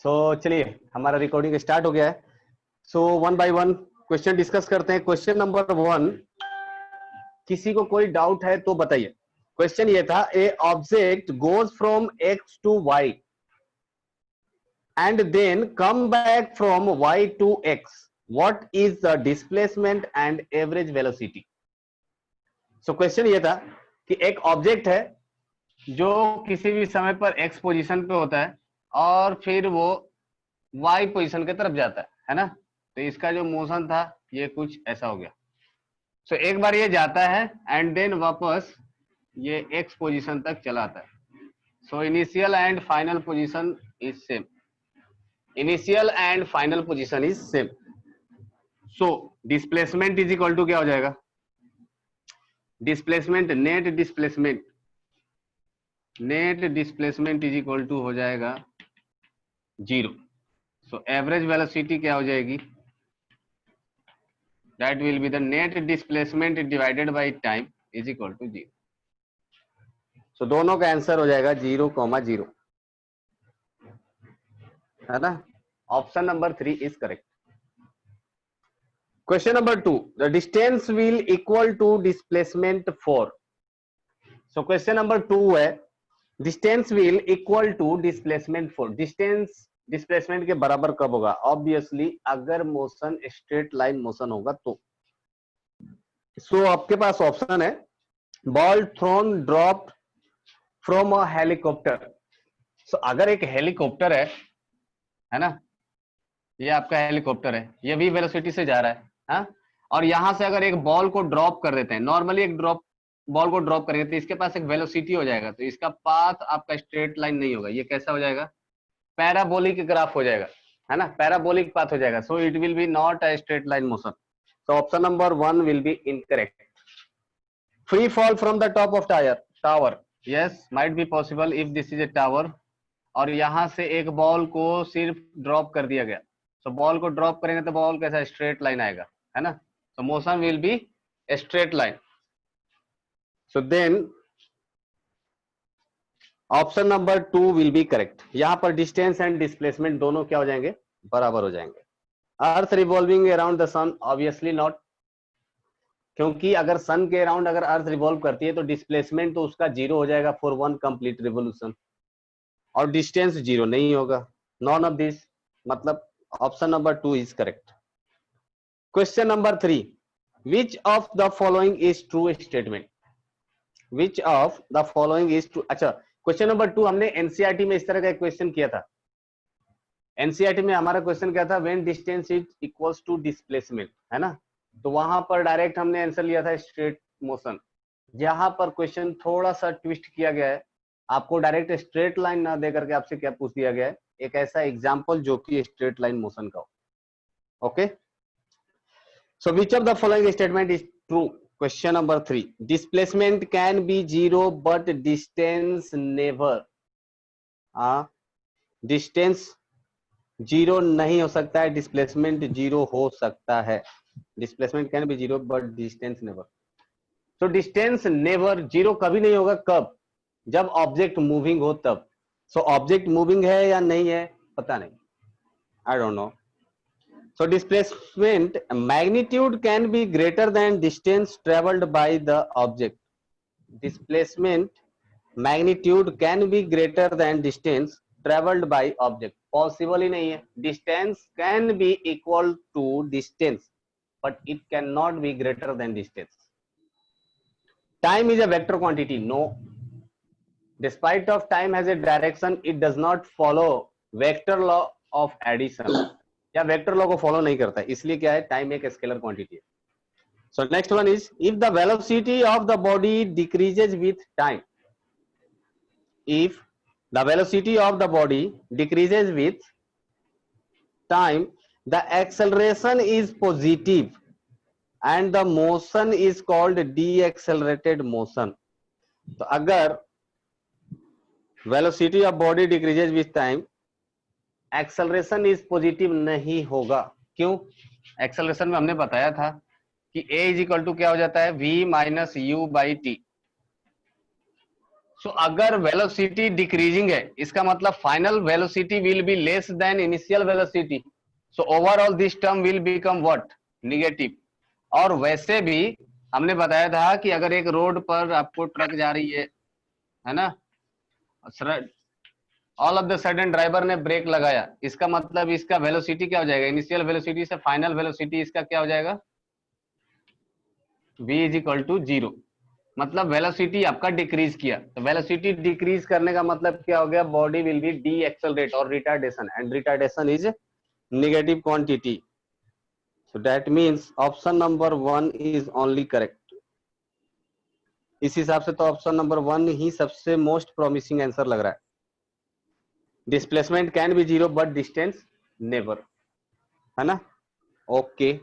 चलिए हमारा recording start हो गया है। One by one question discuss करते हैं। क्वेश्चन नंबर 1, किसी को कोई डाउट है तो बताइए। क्वेश्चन ये था, a object goes from X to Y and then come back from Y to X, what is the displacement and average velocity. So question ये था कि एक ऑब्जेक्ट है जो किसी भी समय पर एक्स पोजीशन पे होता है और फिर वो वाई पोजीशन की तरफ जाता है ना। तो इसका जो मोशन था ये कुछ ऐसा हो गया। सो एक बार ये जाता है एंड देन वापस ये एक्स पोजीशन तक चला आता है। So initial and final position is same. Initial and final position is same. So displacement is equal to क्या हो जाएगा? Displacement, net displacement is equal to हो जाएगा 0। सो एवरेज वेलोसिटी क्या हो जाएगी? That will be the net displacement divided by time is equal to 0। So दोनों का आंसर हो जाएगा 0,0, है ना। Option number 3 is correct. Question number 2, the distance will equal to displacement 4। So question number 2 है, distance will equal to displacement 4। Distance displacement के बराबर कब होगा? ऑब्वियसली अगर मोशन स्ट्रेट लाइन मोशन होगा तो। सो आपके पास ऑप्शन है, ball thrown dropped from a helicopter. So अगर एक हेलीकॉप्टर है ना, ये आपका हेलीकॉप्टर है, ये भी वेलोसिटी से जा रहा है, हाँ? और यहां से अगर एक बॉल को ड्रॉप कर देते हैं, नॉर्मली एक बॉल को ड्रॉप करेंगे तो इसके पास एक वेलोसिटी हो जाएगा, तो इसका पाथ आपका स्ट्रेट लाइन नहीं होगा। ये कैसा हो जाएगा? पैराबोलिक ग्राफ हो जाएगा, है ना, पैराबोलिक पाथ हो जाएगा। So it will be not a straight line motion. So option number 1 will be incorrect. Free fall from the top of tower, yes, might be possible if this is a tower और यहां से एक ball को सिर्फ drop कर दिया गया। सो ball को ड्रॉप करेंगे तो बॉल कैसा स्ट्रेट लाइन आएगा, है ना। So motion will be straight line. So then option number 2 will be correct. यहां पर डिस्टेंस एंड डिस्प्लेसमेंट दोनों क्या हो जाएंगे? बराबर हो जाएंगे। Earth revolving around the sun, obviously not, क्योंकि अगर सन के अराउंड अगर अर्थ रिवॉल्व करती है तो डिस्प्लेसमेंट तो उसका 0 हो जाएगा फॉर 1 कंप्लीट रिवोल्यूशन, और डिस्टेंस 0 नहीं होगा। नॉन ऑफ दिस, मतलब option number 2 is correct. Question number 3, which of the following is true statement? Which of the following is true. अच्छा, क्वेश्चन नंबर 2 हमने एनसीईआरटी में इस तरह का एक क्वेश्चन किया था। एनसीईआरटी में हमारा क्वेश्चन क्या था? When distance is equals to displacement, है ना। तो वहां पर डायरेक्ट हमने आंसर लिया था स्ट्रेट मोशन। यहाँ पर क्वेश्चन थोड़ा सा ट्विस्ट किया गया है, आपको डायरेक्ट स्ट्रेट लाइन ना दे करके आपसे क्या पूछ दिया गया है, एक ऐसा एग्जांपल जो कि स्ट्रेट लाइन मोशन का हो। Okay, so which of the following statement is true? Question number 3, displacement can be 0 but distance never. Distance 0 नहीं हो सकता है, डिस्प्लेसमेंट 0 हो सकता है। Displacement can be 0 but distance never. तो डिस्टेंस नेवर 0 कभी नहीं होगा, कब? जब ऑब्जेक्ट मूविंग हो तब। सो ऑब्जेक्ट मूविंग है या नहीं है पता नहीं, I don't know. So displacement magnitude can be greater than distance travelled by the object. Displacement magnitude can be greater than distance travelled by object, possible ही नहीं है। Distance can be equal to distance but it can not be greater than distance. Time is a vector quantity. No. Despite of time has a direction, it does not follow vector law of addition. या vector law को follow नहीं करता है, इसलिए क्या है? Time एक scalar quantity है. So next one is, if the velocity of the body decreases with time. If the velocity of the body decreases with time, the acceleration is positive and the motion is called deaccelerated motion. तो अगर velocity of body decreases with time, acceleration is positive नहीं होगा। क्यों? Acceleration में हमने बताया था कि a इज इक्वल टू क्या हो जाता है? v minus u by T. So अगर वेलोसिटी डिक्रीजिंग है, इसका मतलब final velocity will be less than initial velocity, so overall this term will become what, negative. और वैसे भी हमने बताया था कि अगर एक रोड पर आपको ट्रक जा रही है ना, all of the sudden driver ने ब्रेक लगाया, इसका मतलब इसका वेलोसिटी क्या हो जाएगा, इनिशियल वेलोसिटी से फाइनल वेलोसिटी इसका क्या हो जाएगा, v इज इक्वल टू 0। मतलब वेलोसिटी आपका डिक्रीज किया, तो वेलोसिटी डिक्रीज करने का मतलब क्या हो गया, body will be de accelerate और retardation, and retardation is negative quantity. So that means option number 1 is only correct. इस हिसाब से तो ऑप्शन नंबर 1 ही सबसे मोस्ट प्रॉमिसिंग आंसर लग रहा है। Displacement can be 0 but distance never, है ना। Okay,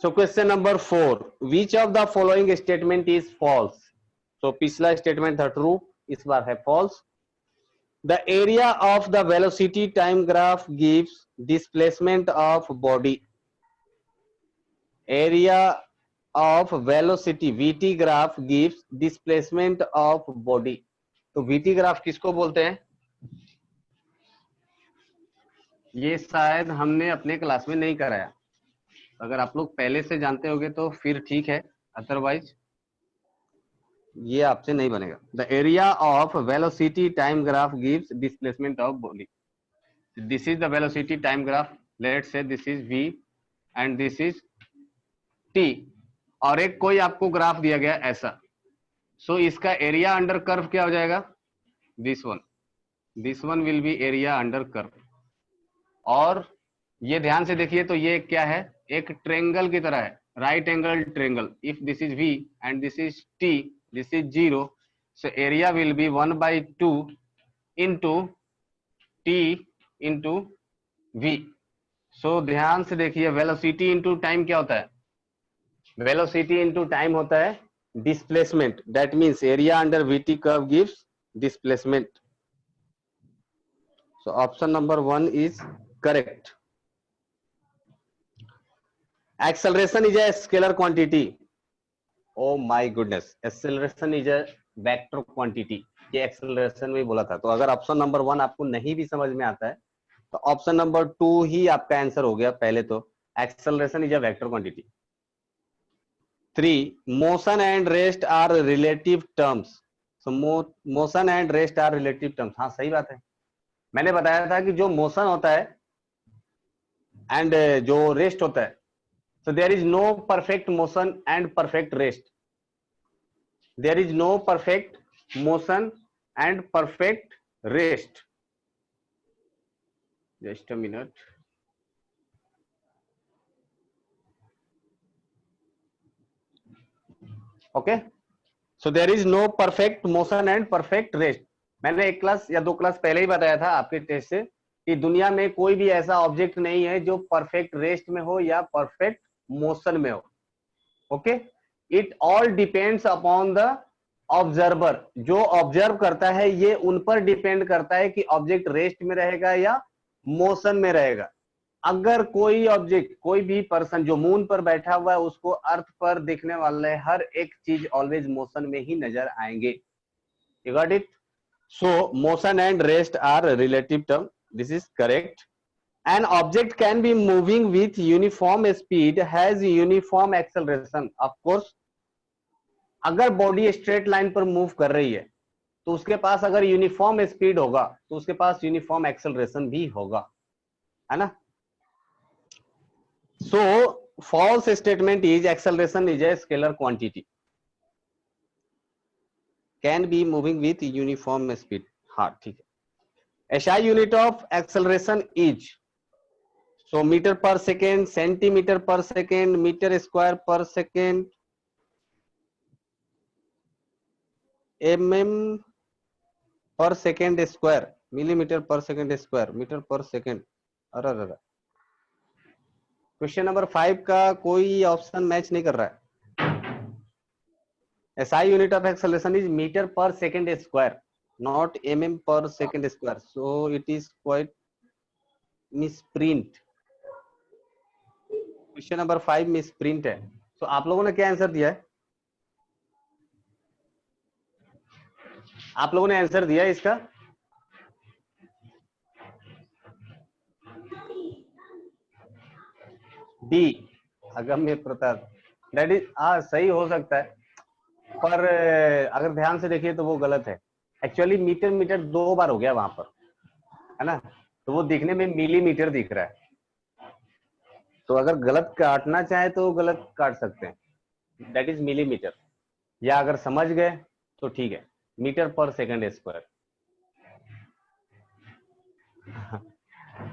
so question number 4, which of the following statement is false. तो पिछला स्टेटमेंट था ट्रू, इस बार है false. The area of the velocity time graph gives displacement of body. Area of velocity VT graph gives displacement of body. तो VT graph किसको बोलते हैं, ये शायद हमने अपने क्लास में नहीं कराया, अगर आप लोग पहले से जानते होगे तो फिर ठीक है, अदरवाइज ये आपसे नहीं बनेगा। The area of velocity time graph gives displacement of body. This is the velocity time graph, let's say this is v and this is t, और एक कोई आपको ग्राफ दिया गया ऐसा, सो इसका एरिया अंडर कर्व क्या हो जाएगा, this one will be area under curve. और ये ध्यान से देखिए, तो ये क्या है, एक ट्रेंगल की तरह है, right angle triangle. If this is v and this is t, this is 0, so area will be 1/2 into t into v। सो ध्यान से देखिए, वेलोसिटी इंटू टाइम क्या होता है, वेलोसिटी इंटू टाइम होता है displacement, that means area under vt curve gives displacement. So option number 1 is correct. Acceleration is a scalar quantity. Oh my goodness, acceleration is a vector quantity. ये acceleration में बोला था। तो अगर option number 1 आपको नहीं भी समझ में आता है तो ऑप्शन नंबर 2 ही आपका आंसर हो गया पहले। तो acceleration is a vector quantity. 3, motion and rest are relative terms. So motion and rest are relative terms. हाँ सही बात है, मैंने बताया था कि जो मोशन होता है एंड जो रेस्ट होता है, so there is no perfect motion and perfect rest. There is no perfect motion and perfect rest. Just a minute. Okay, so there is no perfect motion and perfect rest. मैंने एक class या 2 class पहले ही बताया था आपके test से कि दुनिया में कोई भी ऐसा ऑब्जेक्ट नहीं है जो परफेक्ट रेस्ट में हो या परफेक्ट मोशन में हो। Okay, it all depends upon the observer. जो ऑब्जर्व करता है ये उन पर डिपेंड करता है कि ऑब्जेक्ट रेस्ट में रहेगा या मोशन में रहेगा। अगर कोई ऑब्जेक्ट, कोई भी पर्सन जो मून पर बैठा हुआ है, उसको अर्थ पर दिखने वाले हर एक चीज ऑलवेज मोशन में ही नजर आएंगे। You got it. So motion and rest are relative term, this is correct. An object can be moving with uniform speed, has uniform acceleration. Of course, अगर बॉडी स्ट्रेट लाइन पर move कर रही है तो उसके पास अगर यूनिफॉर्म स्पीड होगा तो उसके पास यूनिफॉर्म एक्सेलरेशन भी होगा, है ना। So false statement is acceleration is a scalar quantity, can be moving with uniform speed. हाँ ठीक है। SI unit of acceleration is, so meter per second, centimeter per second, meter square per second, mm per second square, millimeter per second square, meter per second। अरे question number 5 का कोई option match नहीं कर रहा है। SI unit of acceleration is metre per second square, not mm per second square, so it is quite misprint। Question number 5 misprint है। तो आप लोगों ने क्या आंसर दिया है, आप लोगों ने आंसर दिया इसका? डी, अगम्य प्रताप, दैट इज सही हो सकता है, पर अगर ध्यान से देखिए तो वो गलत है। एक्चुअली मीटर मीटर 2 बार हो गया वहां पर, है ना, तो वो दिखने में मिलीमीटर दिख रहा है। तो अगर गलत काटना चाहे तो गलत काट सकते हैं, दैट इज मिलीमीटर, या अगर समझ गए तो ठीक है, मीटर पर सेकंड स्क्वायर।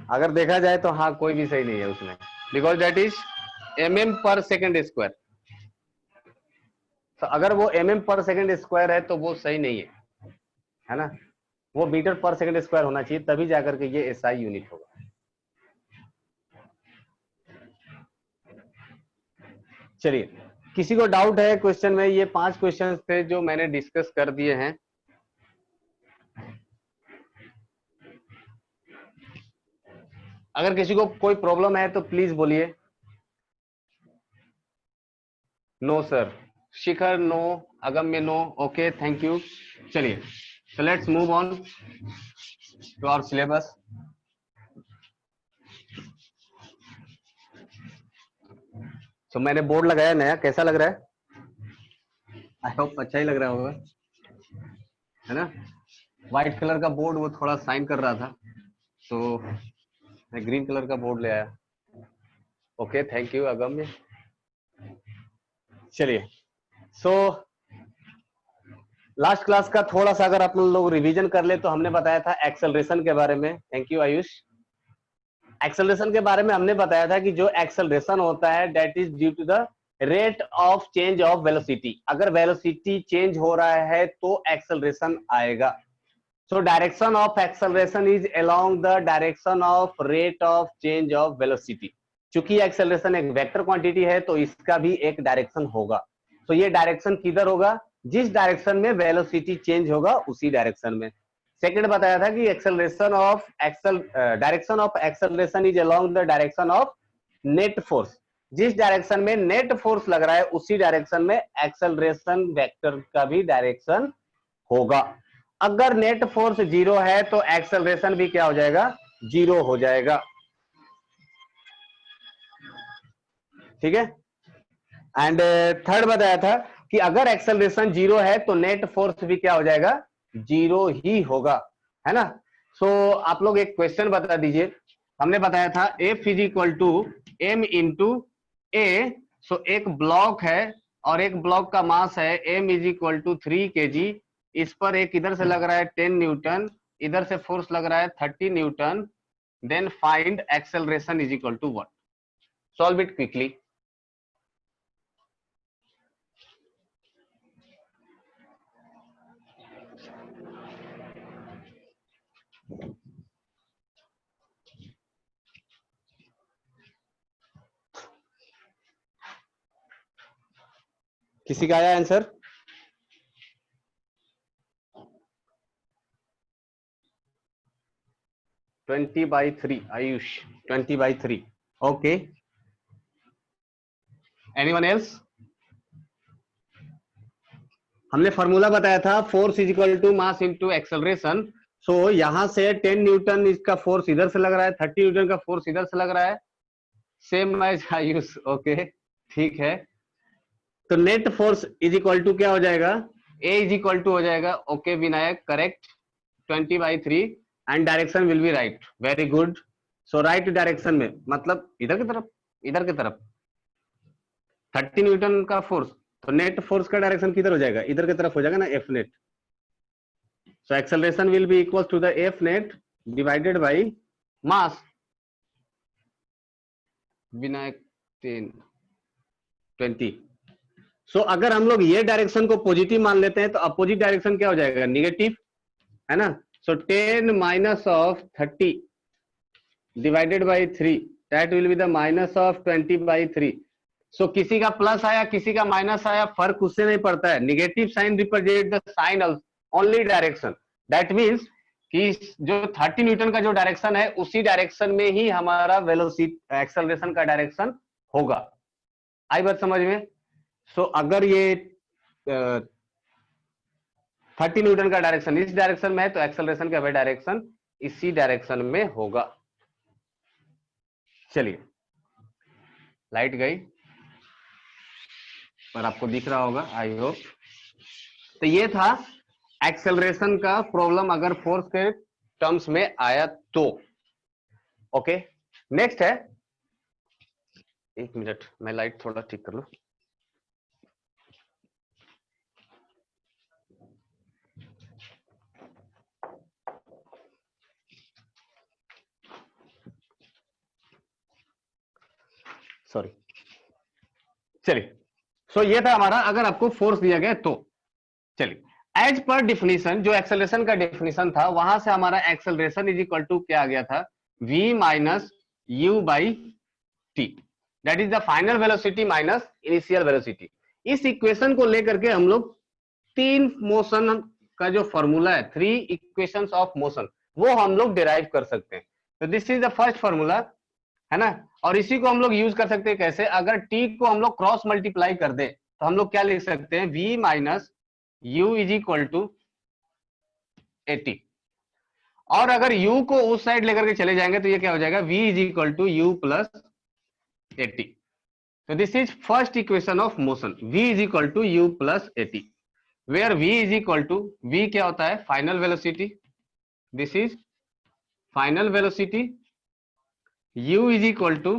अगर देखा जाए तो हाँ, कोई भी सही नहीं है उसमें, बिकॉज दैट इज mm पर सेकंड स्क्वायर। तो अगर वो mm पर सेकंड स्क्वायर है तो वो सही नहीं है ना, वो मीटर पर सेकंड स्क्वायर होना चाहिए, तभी जाकर के ये SI यूनिट होगा। चलिए, किसी को डाउट है क्वेश्चन में? ये 5 क्वेश्चन थे जो मैंने डिस्कस कर दिए हैं। अगर किसी को कोई प्रॉब्लम है तो प्लीज बोलिए। No sir, Shikhar no, Agamya no, okay thank you. चलिए, so let's move on to our syllabus. So मैंने बोर्ड लगाया नया, कैसा लग रहा है? आई होप अच्छा ही लग रहा होगा, है ना। व्हाइट कलर का बोर्ड वो थोड़ा साइन कर रहा था, तो मैं ग्रीन कलर का बोर्ड ले आया। Okay thank you Agamya. चलिए, सो लास्ट क्लास का थोड़ा सा अगर आप लोग रिवीजन कर ले तो हमने बताया था एक्सेलरेशन के बारे में। Thank you Ayush. एक्सेलरेशन के बारे में हमने बताया था कि जो एक्सेलरेशन होता है that is due to the rate of change of velocity. अगर वेलोसिटी चेंज हो रहा है तो एक्सेलरेशन आएगा। So direction of acceleration is along the direction of rate of change of velocity. चूंकि एक्सेलरेशन एक वेक्टर क्वांटिटी है तो इसका भी एक डायरेक्शन होगा। तो ये डायरेक्शन किधर होगा? जिस डायरेक्शन में वेलोसिटी चेंज होगा उसी डायरेक्शन में। सेकंड बताया था कि direction of acceleration is along the direction of net force. जिस डायरेक्शन में नेट फोर्स लग रहा है उसी डायरेक्शन में एक्सेलरेशन वेक्टर का भी डायरेक्शन होगा। अगर नेट फोर्स 0 है तो एक्सेलरेशन भी क्या हो जाएगा? 0 हो जाएगा। ठीक है। एंड थर्ड बताया था कि अगर एक्सेलरेशन 0 है तो नेट फोर्स भी क्या हो जाएगा? 0 ही होगा, है ना। सो आप लोग एक क्वेश्चन बता दीजिए। हमने बताया था F is equal to M into A. सो एक ब्लॉक है और एक ब्लॉक का मास है M is equal to 3 kg। इस पर एक इधर से लग रहा है 10 न्यूटन, इधर से फोर्स लग रहा है 30 newton. Then find acceleration is equal to what? Solve it quickly. किसी का आया answer? Twenty by three. Ayush 20/3। Okay, anyone else? हमने फॉर्मूला बताया था force is equal to mass into acceleration. So यहां से 10 न्यूटन इसका फोर्स इधर से लग रहा है, 30 न्यूटन का फोर्स इधर से लग रहा है, सेम एज आयुष। ओके ठीक है। तो net force is equal to क्या हो जाएगा? ए इज इक्वल टू हो जाएगा, okay Vinayak correct, 20/3 and direction will be right. Very good. So right direction में मतलब इधर की तरफ, इधर की तरफ 30 न्यूटन का फोर्स, तो नेट फोर्स का डायरेक्शन किधर हो जाएगा? इधर की तरफ हो जाएगा ना, F net. So acceleration will be equal to the F net divided by mass. Vinayak 20। सो अगर हम लोग ये डायरेक्शन को पॉजिटिव मान लेते हैं तो अपोजिट डायरेक्शन क्या हो जाएगा? निगेटिव, है ना। सो 10 minus of 30 divided by 3 that will be the minus of 20/3। सो किसी का प्लस आया किसी का माइनस आया, फर्क उससे नहीं पड़ता है। Negative sign represent the sign only direction. That means कि जो 30 न्यूटन का जो डायरेक्शन है उसी डायरेक्शन में ही हमारा वेलोसिटी एक्सेलरेशन का डायरेक्शन होगा। आई बात समझ में? सो अगर ये 30 न्यूटन का डायरेक्शन इस डायरेक्शन में है तो एक्सेलरेशन का वह डायरेक्शन इसी डायरेक्शन में होगा। चलिए, लाइट गई पर आपको दिख रहा होगा आई होप। तो ये था एक्सेलरेशन का प्रॉब्लम अगर फोर्स के टर्म्स में आया तो। ओके, नेक्स्ट है, एक मिनट मैं लाइट थोड़ा ठीक कर लूं। सॉरी, चलिए। सो ये था हमारा अगर आपको फोर्स दिया गया तो। चलिए, एज पर डिफिनीशन जो एक्सेलरेशन का डिफिनीशन था वहां से हमारा एक्सेलरेशन इज इक्वल टू क्या आ गया था, v minus u by T, that is the final velocity minus initial velocity. इस इक्वेशन को लेकर के हम लोग तीन मोशन का जो फॉर्मूला है, थ्री इक्वेशंस ऑफ मोशन, वो हम लोग डिराइव कर सकते हैं। तो this is the first formula, है ना। और इसी को हम लोग यूज कर सकते हैं कैसे, अगर t को हम लोग क्रॉस मल्टीप्लाई कर दे तो हम लोग क्या लिख सकते हैं, v minus u is equal to 80। और अगर u को उस साइड लेकर के चले जाएंगे तो ये क्या हो जाएगा, v is equal to u plus 80। तो this is first equation of motion, v is equal to u plus 80, where v is equal to, v क्या होता है, final velocity, this is final velocity, u is equal to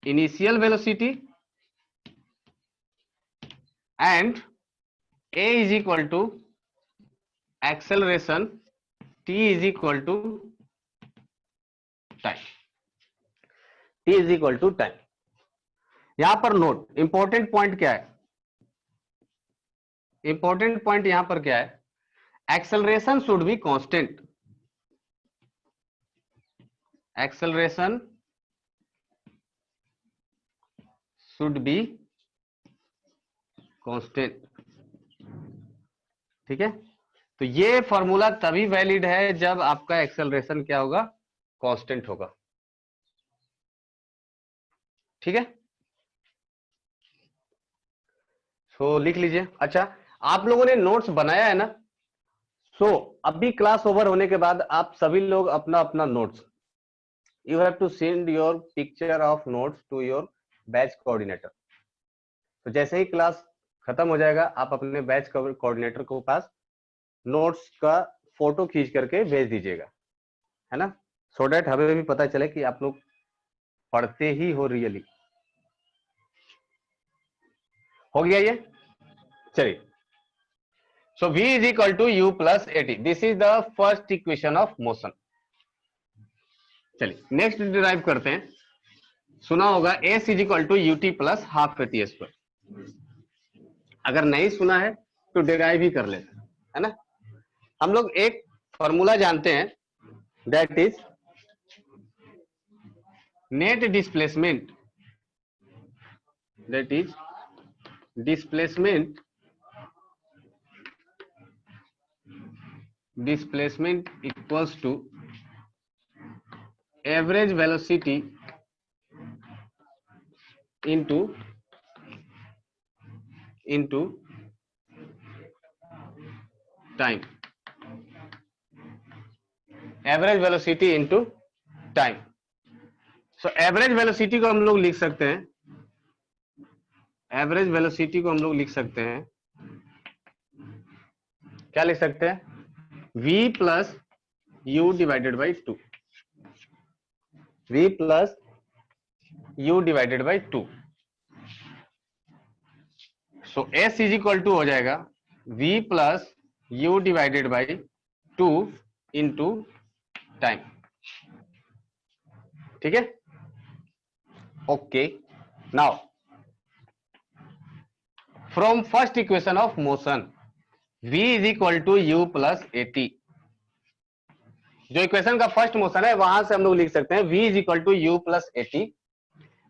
initial velocity and a is equal to acceleration, t is equal to time, t is equal to time. यहां पर note, important point क्या है, important point यहां पर क्या है, acceleration should be constant, acceleration should be constant, ठीक है। तो ये फॉर्मूला तभी वैलिड है जब आपका एक्सेलरेशन क्या होगा, कांस्टेंट होगा, ठीक है। सो लिख लीजिए। अच्छा, आप लोगों ने नोट्स बनाया है ना। सो अभी क्लास ओवर होने के बाद आप सभी लोग अपना अपना notes, you have to send your picture of notes to your batch coordinator. तो जैसे ही क्लास खत्म हो जाएगा आप अपने बैच कोऑर्डिनेटर को पास नोट्स का फोटो खींच करके भेज दीजिएगा, है ना, सो डेट हमें भी पता चले कि आप लोग पढ़ते ही हो रियली। हो गया ये, चलिए। So v is equal to u plus 80, this is the first equation of motion. चलिए नेक्स्ट डिराइव करते हैं। सुना होगा s is equal to ut plus half a t square, अगर नहीं सुना है तो डिराइव ही कर लेते हैं, है ना। हम लोग एक फॉर्मूला जानते हैं, that is net displacement, that is displacement equals to average velocity into time, average velocity into time. So average velocity को हम लोग लिख सकते हैं, एवरेज वेलोसिटी को हम लोग लिख सकते हैं, क्या लिख सकते हैं, v plus u divided by 2, v plus u divided by 2। So s is equal to हो जाएगा v plus u divided by 2 into time, ठीक है। Okay, now from first equation of motion v is equal to u plus 80, जो equation का first motion है वहां से हम लोग लिख सकते हैं v is equal to u plus 80।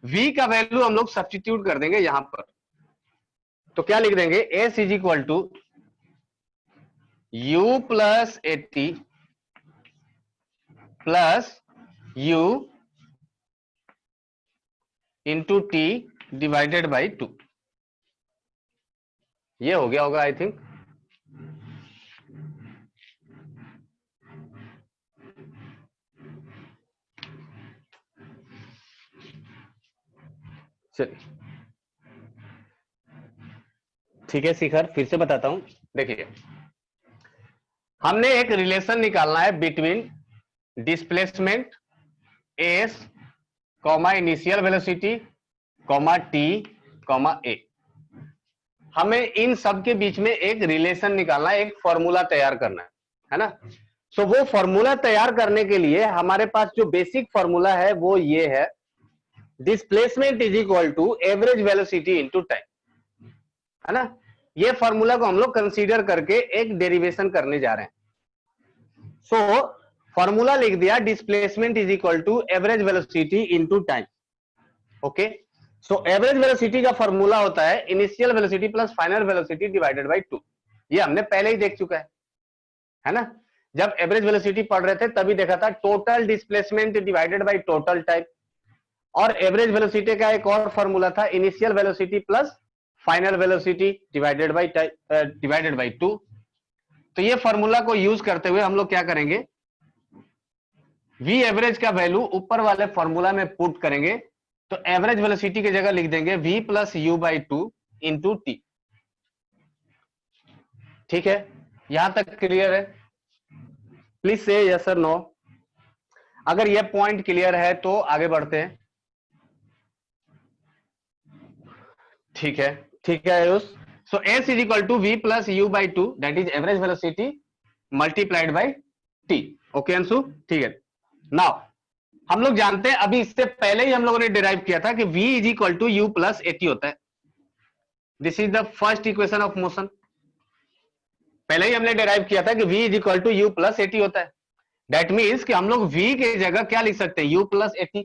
v का वैल्यू हम लोग सब्स्टिट्यूट कर देंगे यहां पर, तो क्या लिख देंगे, s is equal to u plus 80 plus u into t divided by 2। ये हो गया होगा आई थिंक, चलिए ठीक है शिखर, फिर से बताता हूं। देखिए, हमने एक रिलेशन निकालना है between displacement S comma initial velocity comma T comma A. हमें इन सब के बीच में एक रिलेशन निकालना है, एक फॉर्मूला तैयार करना है ना। सो वो फॉर्मूला तैयार करने के लिए हमारे पास जो बेसिक फॉर्मूला है वो ये है, displacement is equal to average velocity into time, है ना। ये फॉर्मूला को हम लोग कंसीडर करके एक डेरिवेशन करने जा रहे हैं। सो फॉर्मूला लिख दिया, displacement is equal to average velocity into time. Okay, so average velocity का फॉर्मूला होता है initial velocity plus final velocity divided by 2। ये हमने पहले ही देख चुका है ना। जब एवरेज वेलोसिटी पढ़ रहे थे तभी देखा था, total displacement divided by total time. और एवरेज वेलोसिटी का एक और फॉर्मूला था, initial velocity plus final velocity divided by 2। तो ये फॉर्मूला को यूज करते हुए हम लोग क्या करेंगे, वी एवरेज का वैल्यू ऊपर वाले फॉर्मूला में पुट करेंगे। तो एवरेज वेलोसिटी की जगह लिख देंगे v plus you by 2 into T. ठीक है, यहां तक क्लियर है? प्लीज से यस और नो। अगर यह पॉइंट क्लियर है तो आगे बढ़ते हैं। ठीक है, ठीक है Ayush. So S is equal to V plus you by 2, that is average velocity multiplied by T. Okay Anshu, ठीक है। नाउ हम लोग जानते हैं, अभी इससे पहले ही हम लोगों ने डिराइव किया था कि v is equal to u plus a t होता है। This is the first equation of motion. पहले ही हमने डिराइव किया था कि v is equal to u plus a t होता है। दैट मीन्स कि हम लोग v के जगह क्या लिख सकते हैं, u प्लस एटी।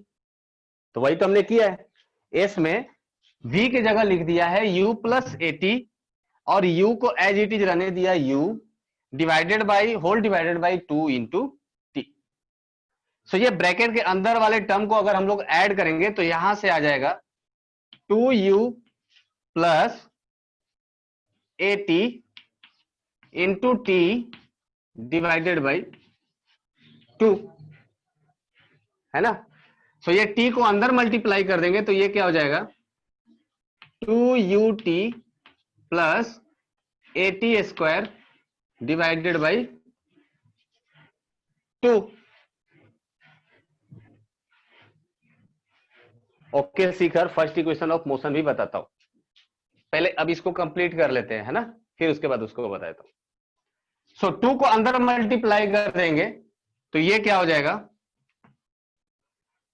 तो वही तो हमने किया है, s में v के जगह लिख दिया है u प्लस एटी और u को एज इट इज रहने दिया u divided by whole divided by 2 into t. So ये ब्रैकेट के अंदर वाले टर्म को अगर हम लोग ऐड करेंगे तो यहां से आ जाएगा 2u plus eighty into t divided by 2, है ना। सो ये t को अंदर मल्टीप्लाई कर देंगे तो ये क्या हो जाएगा, 2ut plus eighty square divided by 2। Okay Shikhar, first equation of motion भी बताता हूं। पहले अब इसको कंप्लीट कर लेते हैं, है ना, फिर उसके बाद उसको बताता हूं। सो 2 को अंदर मल्टीप्लाई कर देंगे तो ये क्या हो जाएगा,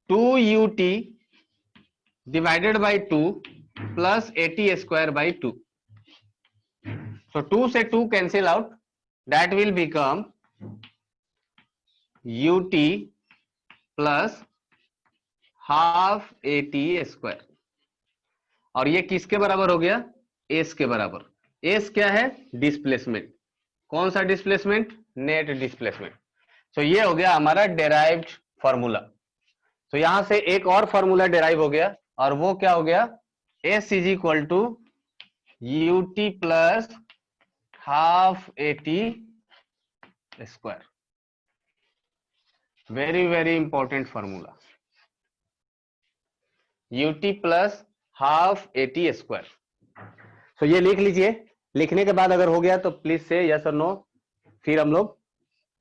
2ut divided by 2 plus eighty square by 2। सो 2 से 2 cancel out, that will become ut plus half a t square. और ये किसके बराबर हो गया, एस के बराबर। एस क्या है, डिस्प्लेसमेंट। कौन सा डिस्प्लेसमेंट, नेट डिस्प्लेसमेंट। तो ये हो गया हमारा डेराइव्ड फॉर्मूला। तो यहां से एक और फॉर्मूला डेराइव हो गया और वो क्या हो गया, s is equal to u t plus half a t square. Very very important formula, u t plus half a t square. तो ये लिख लीजिए। लिखने के बाद अगर हो गया तो प्लीज से यस और नो। फिर हम लोग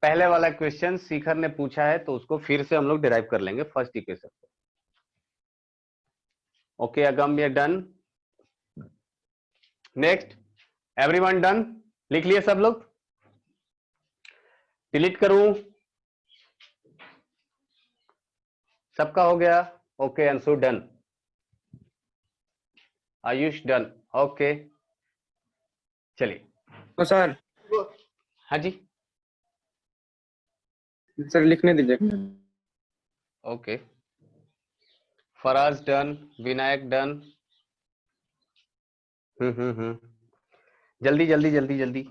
पहले वाला क्वेश्चन शिखर ने पूछा है तो उसको फिर से हम लोग डिराइव कर लेंगे first equation. Okay Agamya done. Next, everyone done? लिख लिए सब लोग? डिलीट करूं? सबका हो गया? Okay Anshu done, Ayush done. Okay चलिए। तो सर, हाँ जी सर लिखने दीजिए। Okay, Faraz done, Vinayak done. जल्दी जल्दी जल्दी जल्दी।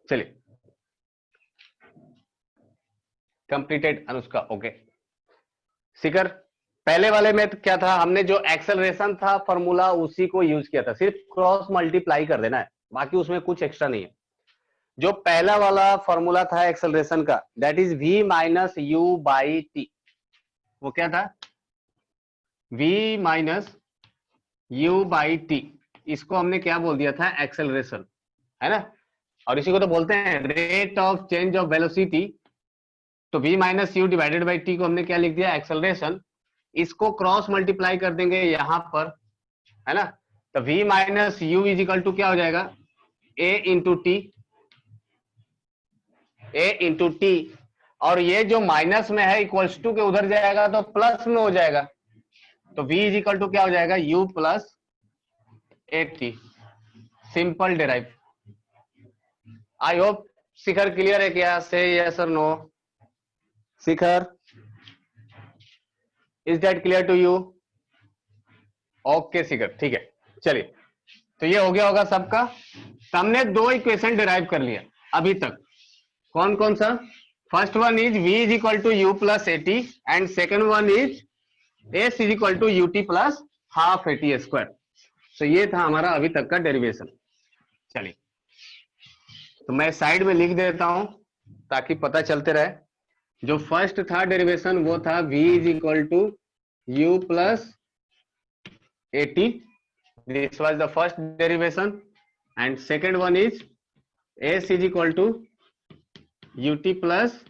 चलिए, कंप्लीटेड अनुष्का। ओके शिखर, पहले वाले में तो क्या था, हमने जो एक्सेलरेशन था फॉर्मूला उसी को यूज किया था, सिर्फ क्रॉस मल्टीप्लाई कर देना है, बाकी उसमें कुछ एक्स्ट्रा नहीं है। जो पहला वाला फॉर्मूला था एक्सेलरेशन का, that is v minus u by T. वो क्या था? v minus u by T. इसको हमने क्या बोल दिया था? एक्सेलरेशन, है ना। और इसी को तो बोलते हैं rate of change of velocity. तो v minus u divided by T को हमने क्या लिख दिया? एक्सेलरेशन। इसको क्रॉस मल्टीप्लाई कर देंगे यहां पर, है ना। तो v minus u is equal to क्या हो जाएगा? a into t, a into t. और ये जो माइनस में है इक्वल्स टू के उधर जाएगा तो प्लस में हो जाएगा। तो v इज इक्वल टू क्या हो जाएगा? u plus a t. Simple derive. I hope Shikhar clear है क्या? से यस और no? Shikhar, is that clear to you? Okay Shikhar, ठीक है। चलिए, तो ये हो गया होगा सबका। तो हमने दो इक्वेशन डिराइव कर लिया अभी तक। कौन कौन सा? First one is v is equal to u plus a t and second one is s is equal to u t plus half a t square. तो ये था हमारा अभी तक का डेरिवेशन। चलिए, तो मैं साइड में लिख देता हूं ताकि पता चलते रहे। जो फर्स्ट था डेरिवेशन वो था v is equal to u plus a t. This was the first derivation. And second one is s is equal to u t plus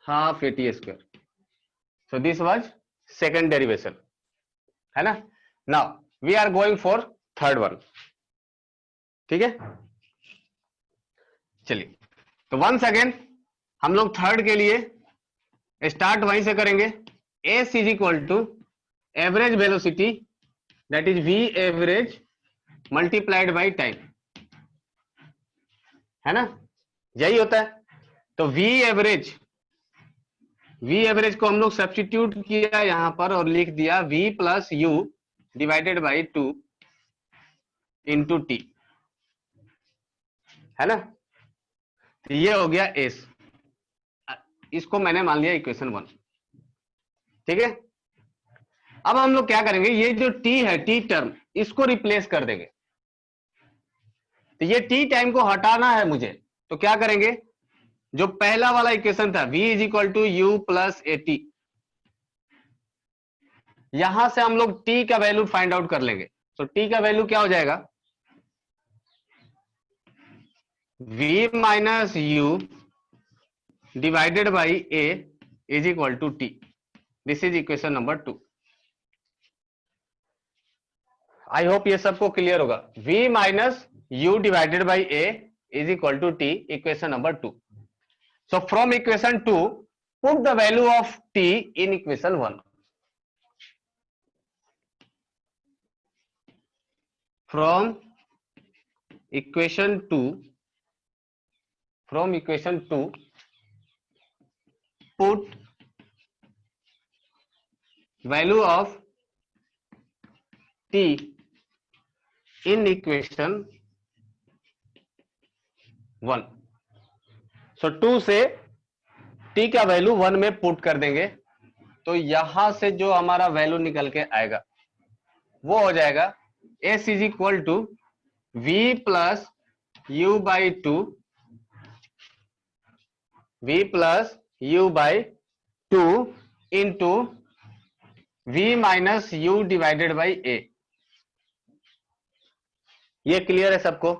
half a t square. So this was second derivation, है ना। Now we are going for third one, ठीक है। चलिए, तो once again हम लोग third के लिए स्टार्ट वहीं से करेंगे। s is equal to average velocity, that is v average multiplied by time, है ना। यही होता है। तो v एवरेज को हम लोग सब्स्टिट्यूट किया यहां पर और लिख दिया v plus you divided by 2 into T, है ना। तो ये हो गया s। इसको मैंने मान लिया इक्वेशन 1, ठीक है। अब हम लोग क्या करेंगे? ये जो t है, t टर्म, इसको रिप्लेस कर देंगे। तो ये t टाइम को हटाना है मुझे, तो क्या करेंगे? जो पहला वाला इक्वेशन था v is equal to u plus a t, यहां से हम लोग t का वैल्यू फाइंड आउट कर लेंगे। तो t का वैल्यू क्या हो जाएगा? v minus u divided by a is equal to t। This is equation number 2। I hope ये सबको क्लियर होगा। v minus u divided by a is equal to t, equation number 2। So from equation 2, put the value of t in equation 1. From equation 2, put value of t in equation 1. So 2 से t का value 1 में put कर देंगे। तो यहां से जो हमारा वैल्यू निकल के आएगा वो हो जाएगा s is equal to v plus you by 2, v plus you by 2 into v minus u divided by a। ये क्लियर है सबको?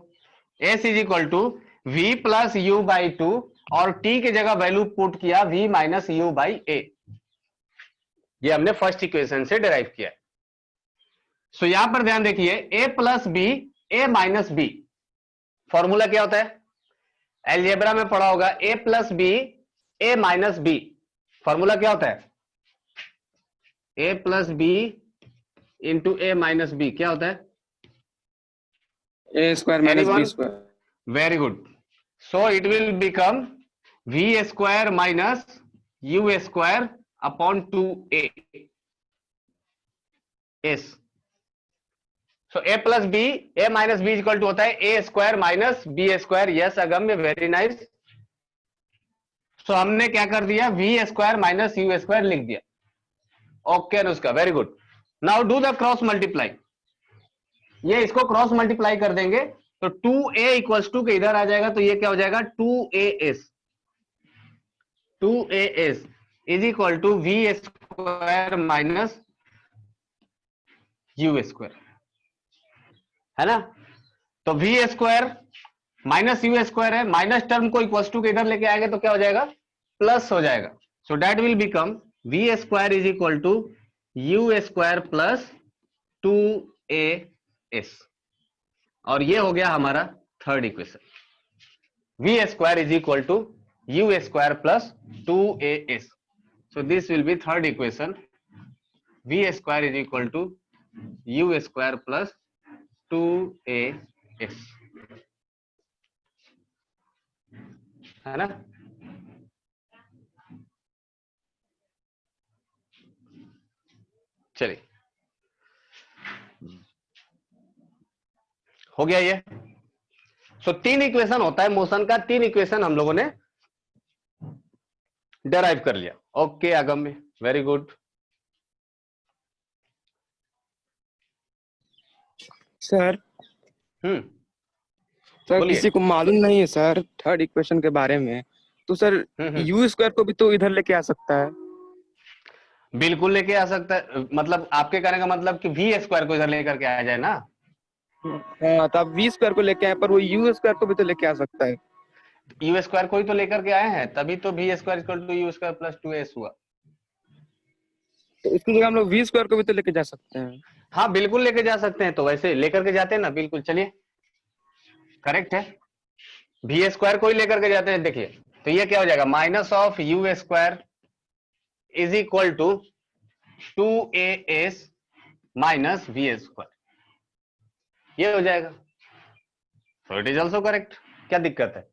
s is equal to v plus you by 2 और t की जगह वैल्यू पुट किया v minus u by a। ये हमने first equation से डिराइव किया। सो यहां पर ध्यान देखिए, a plus b a minus b. Formula क्या होता है? अलजेब्रा में पढ़ा होगा, a plus b a minus b. Formula क्या होता है? a plus b into a minus b. क्या होता है? A square minus b square. Very good. So it will become v square minus u square upon 2a s। So a plus b a minus b equal to होता है a square minus b square. Yes Agamya, very nice. So हमने क्या कर दिया? v square minus u square लिख दिया। Okay Anushka, very good. Now do the cross multiply. ये इसको क्रॉस मल्टीप्लाई कर देंगे तो 2a इक्वल्स टू के इधर आ जाएगा, तो ये क्या हो जाएगा 2as is equal to v square minus u square, है ना। तो v square minus u square है, माइनस टर्म को इक्वल्स टू के इधर लेके आएंगे तो क्या हो जाएगा, प्लस हो जाएगा। So that will become v square is equal to u square plus 2as, और ये हो गया हमारा third equation. V square is equal to u square plus 2as, so this will be third equation, v square is equal to u square plus 2as, है ना। चलिए, हो गया ये। सो तीन इक्वेशन होता है मोशन का, तीन इक्वेशन हम लोगों ने डेराइव कर लिया। ओके आगम में, वेरी गुड। सर सर बोलिए। किसी को मालूम नहीं है सर थर्ड इक्वेशन के बारे में, तो सर यू स्क्वायर को भी तो इधर लेके आ सकता है। बिल्कुल लेके आ सकता है, मतलब आपके कहने का मतलब कि वी स्क्वायर को इधर लेकर के आ जाए ना। हाँ, तो आप वी स्क्वायर को लेके आए, पर वो यू स्क्वायर को भी तो लेके आ सकता है। यू स्क्वायर को ही तो लेकर के आए हैं, तभी तो v square equal to u square plus 2as हुआ। तो इसकी जगह हम लोग वी स्क्वायर को भी तो लेके जा सकते हैं। हाँ बिल्कुल लेके जा सकते हैं, तो वैसे लेकर के जाते हैं ना, बिल्कुल। चलिए, करेक्ट है, वी स्क्वायर को ही लेकर के जाते हैं। देखिए, तो ये क्या हो जाएगा, minus of u square is equal to 2as minus v square, ये हो जाएगा। So it is also correct. क्या दिक्कत है,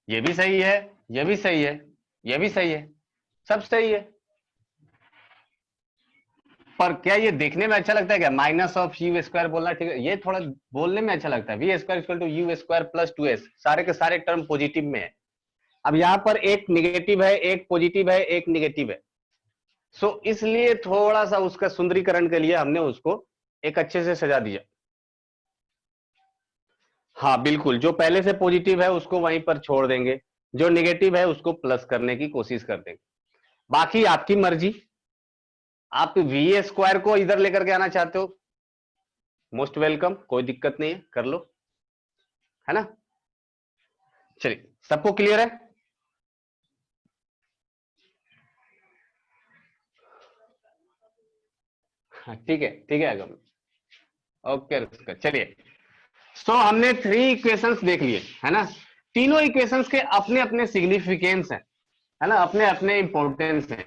ये भी सही है, ये भी सही है, ये भी सही है, सब सही है। पर क्या ये देखने में अच्छा लगता है क्या, माइनस ऑफ यू स्क्वायर बोलना ठीक है, ये थोड़ा बोलने में अच्छा लगता है। V square equal to u square plus 2s, सारे के सारे टर्म पॉजिटिव में है। अब यहां पर एक निगेटिव है, एक पॉजिटिव है, एक निगेटिव है। सो इसलिए थोड़ा सा उसका सुंदरीकरण के लिए हमने उसको एक अच्छे से सजा दिया। हाँ बिल्कुल, जो पहले से पॉजिटिव है उसको वहीं पर छोड़ देंगे, जो निगेटिव है उसको प्लस करने की कोशिश कर देंगे। बाकी आपकी मर्जी, आप वी स्क्वायर को इधर लेकर के आना चाहते हो, मोस्ट वेलकम, कोई दिक्कत नहीं है, कर लो, है ना। चलिए, सबको क्लियर है। ठीक है, ठीक है आगम, ओके। चलिए, सो हमने 3 इक्वेशंस देख लिए, है ना। तीनों इक्वेशंस के अपने अपने सिग्निफिकेंस है ना, अपने अपने इंपॉर्टेंस है।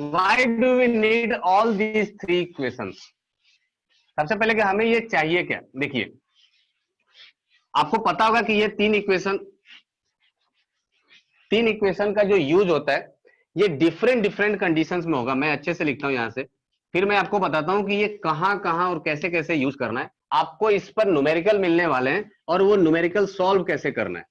Why do we need all these 3 equations. सबसे पहले कि हमें ये चाहिए क्या, देखिए आपको पता होगा कि ये तीन इक्वेशन का जो यूज होता है ये डिफरेंट डिफरेंट कंडीशंस में होगा। मैं अच्छे से लिखता हूं यहां से, फिर मैं आपको बताता हूं कि ये कहां कहां और कैसे कैसे यूज करना है। आपको इस पर न्यूमेरिकल मिलने वाले हैं और वो न्यूमेरिकल सॉल्व कैसे करना है।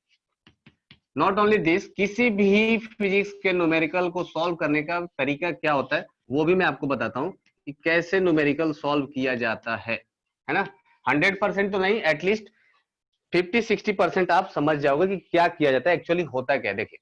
नॉट ओनली दिस, किसी भी फिजिक्स के न्यूमेरिकल को सॉल्व करने का तरीका क्या होता है वो भी मैं आपको बताता हूं कि कैसे न्यूमेरिकल सॉल्व किया जाता है ना। 100% तो नहीं, एटलीस्ट 50-60% आप समझ जाओगे कि क्या किया जाता है, एक्चुअली होता क्या है। देखिए,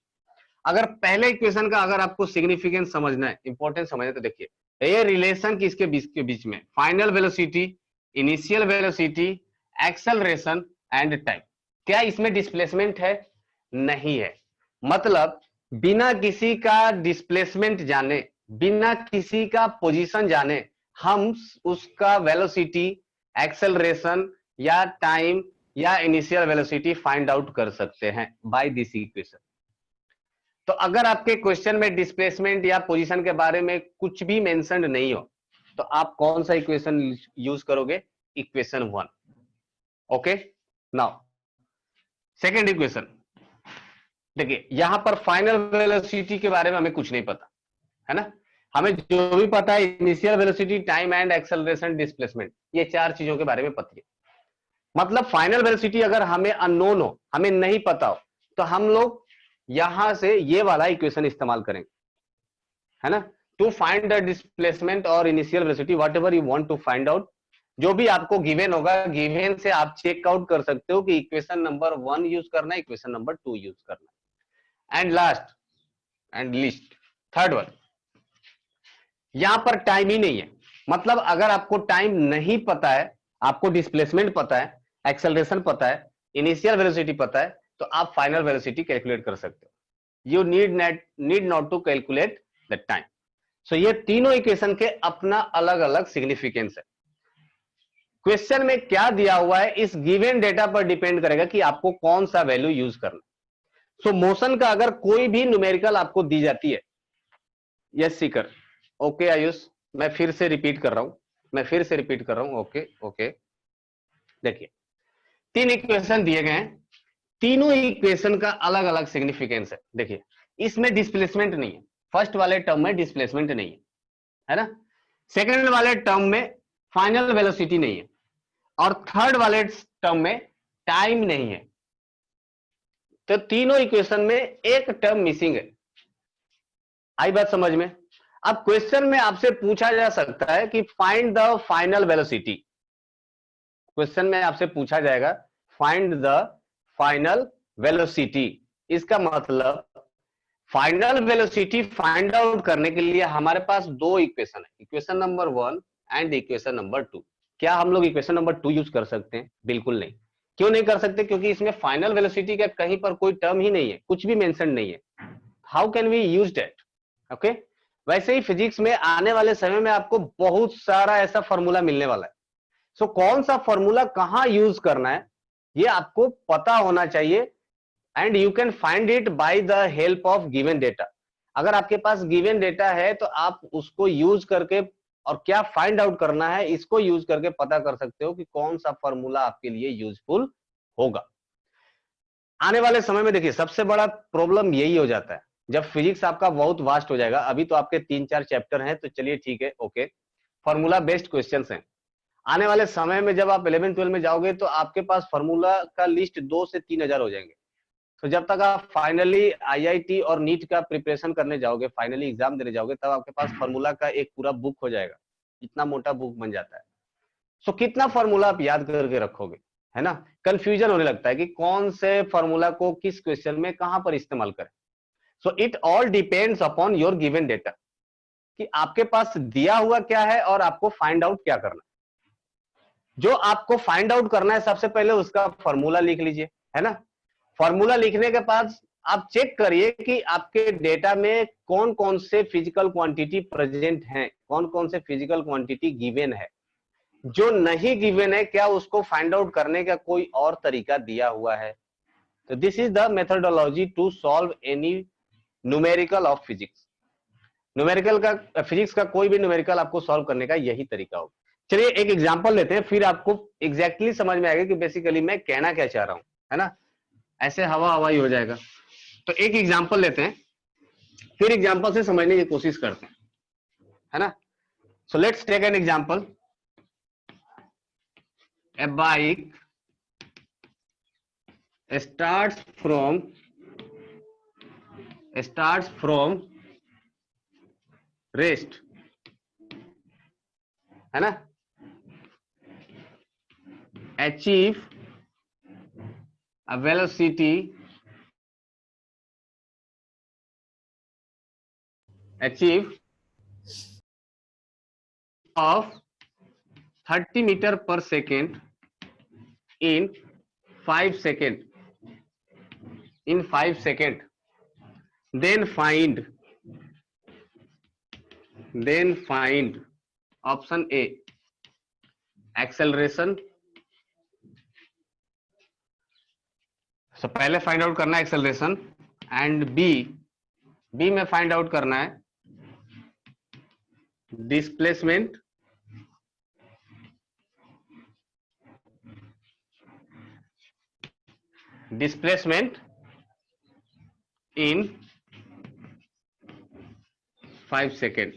अगर पहले इक्वेशन का अगर आपको सिग्निफिकेंस समझना है, इंपॉर्टेंस समझना है, तो देखिए ये रिलेशन किसके बीच में, final velocity, initial velocity, acceleration and time. क्या इसमें डिस्प्लेसमेंट है? नहीं है। मतलब बिना किसी का डिस्प्लेसमेंट जाने, बिना किसी का पोजीशन जाने, हम उसका वेलोसिटी, एक्सेलरेशन या टाइम या इनिशियल वेलोसिटी फाइंड आउट कर सकते हैं बाय दिस इक्वेशन। तो अगर आपके क्वेश्चन में डिस्प्लेसमेंट या पोजीशन के बारे में कुछ भी मेंशन नहीं हो तो आप कौन सा इक्वेशन यूज करोगे, equation 1। Okay, now second equation. देखिए यहां पर फाइनल वेलोसिटी के बारे में हमें कुछ नहीं पता, है ना। हमें जो भी पता है initial velocity, time and acceleration, displacement, ये 4 चीजों के बारे में पता है। मतलब फाइनल वेलोसिटी अगर हमें अननोन हो, हमें नहीं पता हो, तो हम लोग यहां से ये वाला इक्वेशन इस्तेमाल करेंगे, है ना, टू फाइंड द डिस्प्लेसमेंट और initial velocity, whatever you want to find out, जो भी आपको गिवन होगा, गिवन से आप चेक आउट कर सकते हो कि इक्वेशन नंबर 1 यूज करना है, इक्वेशन नंबर 2 यूज करना है। And last and list third one, यहां पर टाइम ही नहीं है। मतलब अगर आपको टाइम नहीं पता है, आपको डिस्प्लेसमेंट पता है, एक्सेलरेशन पता है, इनिशियल वेलोसिटी पता है, तो आप फाइनल वेलोसिटी कैलकुलेट कर सकते हो। You need not to calculate the time. So ये तीनों इक्वेशन के अपना अलग अलग सिग्निफिकेंस है। क्वेश्चन में क्या दिया हुआ है इस गिवन डेटा पर डिपेंड करेगा कि आपको कौन सा वैल्यू यूज करना। सो मोशन का अगर कोई भी न्यूमेरिकल आपको दी जाती है, यस सीकर, ओके आयुष, मैं फिर से रिपीट कर रहा हूं, ओके ओके। देखिए 3 इक्वेशन दिए गए हैं, तीनों इक्वेशन का अलग अलग सिग्निफिकेंस है। देखिए इसमें डिस्प्लेसमेंट नहीं है, फर्स्ट वाले टर्म में डिस्प्लेसमेंट नहीं है ना, सेकंड वाले टर्म में फाइनल वेलोसिटी नहीं है, और थर्ड वाले टर्म में टाइम नहीं है। तो तीनों इक्वेशन में एक टर्म मिसिंग है। आई बात समझ में? अब क्वेश्चन में आपसे पूछा जा सकता है कि find the final velocity. Question में आपसे पूछा जाएगा फाइंड द फाइनल वेलोसिटी। इसका मतलब फाइनल वेलोसिटी फाइंड आउट करने के लिए हमारे पास 2 इक्वेशन है, equation number 1 and equation number 2। क्या हम लोग इक्वेशन नंबर 2 यूज कर सकते हैं? बिल्कुल नहीं। क्यों नहीं कर सकते? क्योंकि इसमें फाइनल वेलोसिटी का कहीं पर कोई टर्म ही नहीं है, कुछ भी मेंशन नहीं है। How can we use that? Okay. वैसे ही फिजिक्स में आने वाले समय में आपको बहुत सारा ऐसा फॉर्मूला मिलने वाला है। सो कौन सा फॉर्मूला कहां यूज करना है ये आपको पता होना चाहिए, and you can find it by the help of given data. अगर आपके पास गिवन डेटा है तो आप उसको यूज करके, और क्या फाइंड आउट करना है इसको यूज करके पता कर सकते हो कि कौन सा फॉर्मूला आपके लिए यूजफुल होगा। आने वाले समय में देखिए सबसे बड़ा प्रॉब्लम यही हो जाता है जब फिजिक्स आपका बहुत वास्ट हो जाएगा। अभी तो आपके 3-4 चैप्टर हैं तो चलिए ठीक है, ओके, फॉर्मूला बेस्ड क्वेश्चंस हैं। आने वाले समय में जब आप 11-12 में जाओगे तो आपके पास फॉर्मूला का लिस्ट 2 से 3 हजार हो जाएंगे। तो जब तक आप फाइनली आईआईटी और नीट का प्रिपरेशन करने जाओगे, फाइनली एग्जाम देने जाओगे, तब आपके पास फॉर्मूला का एक पूरा बुक हो जाएगा, इतना मोटा बुक बन जाता है। सो कितना फॉर्मूला आप याद करके रखोगे, है ना? कंफ्यूजन होने लगता है कि कौन से फॉर्मूला को किस क्वेश्चन में कहां पर इस्तेमाल करें। So it all depends upon your given data कि आपके पास दिया हुआ क्या है और आपको फाइंड आउट क्या करना है। जो आपको फाइंड आउट करना है सबसे पहले उसका फॉर्मूला लिख लीजिए, है ना? फॉर्मूला लिखने के बाद आप चेक करिए कि आपके डेटा में कौन कौन से फिजिकल क्वांटिटी प्रेजेंट हैं, कौन कौन से फिजिकल क्वांटिटी गिवन है। जो नहीं गिवन है क्या उसको फाइंड आउट करने का कोई और तरीका दिया हुआ है? तो this is the methodology to solve any numerical of physics. Numerical का, फिजिक्स का कोई भी न्यूमेरिकल आपको सॉल्व करने का यही तरीका होगा। चलिए एक एग्जांपल लेते हैं, फिर आपको एग्जैक्टली समझ में आएगा कि बेसिकली मैं कहना क्या चाह रहा हूं, है ना? ऐसे हवा हवा ही हो जाएगा। तो एक एग्जांपल लेते हैं, फिर एग्जांपल से समझने की कोशिश करते हैं, है ना? So let's take an example. A bike starts from rest, है ना? Achieve a velocity of 30 meter per second in 5 seconds. Then find option A acceleration। so पहले फाइंड आउट करना है एक्सेलरेशन, एंड बी में फाइंड आउट करना है displacement, इन 5 second.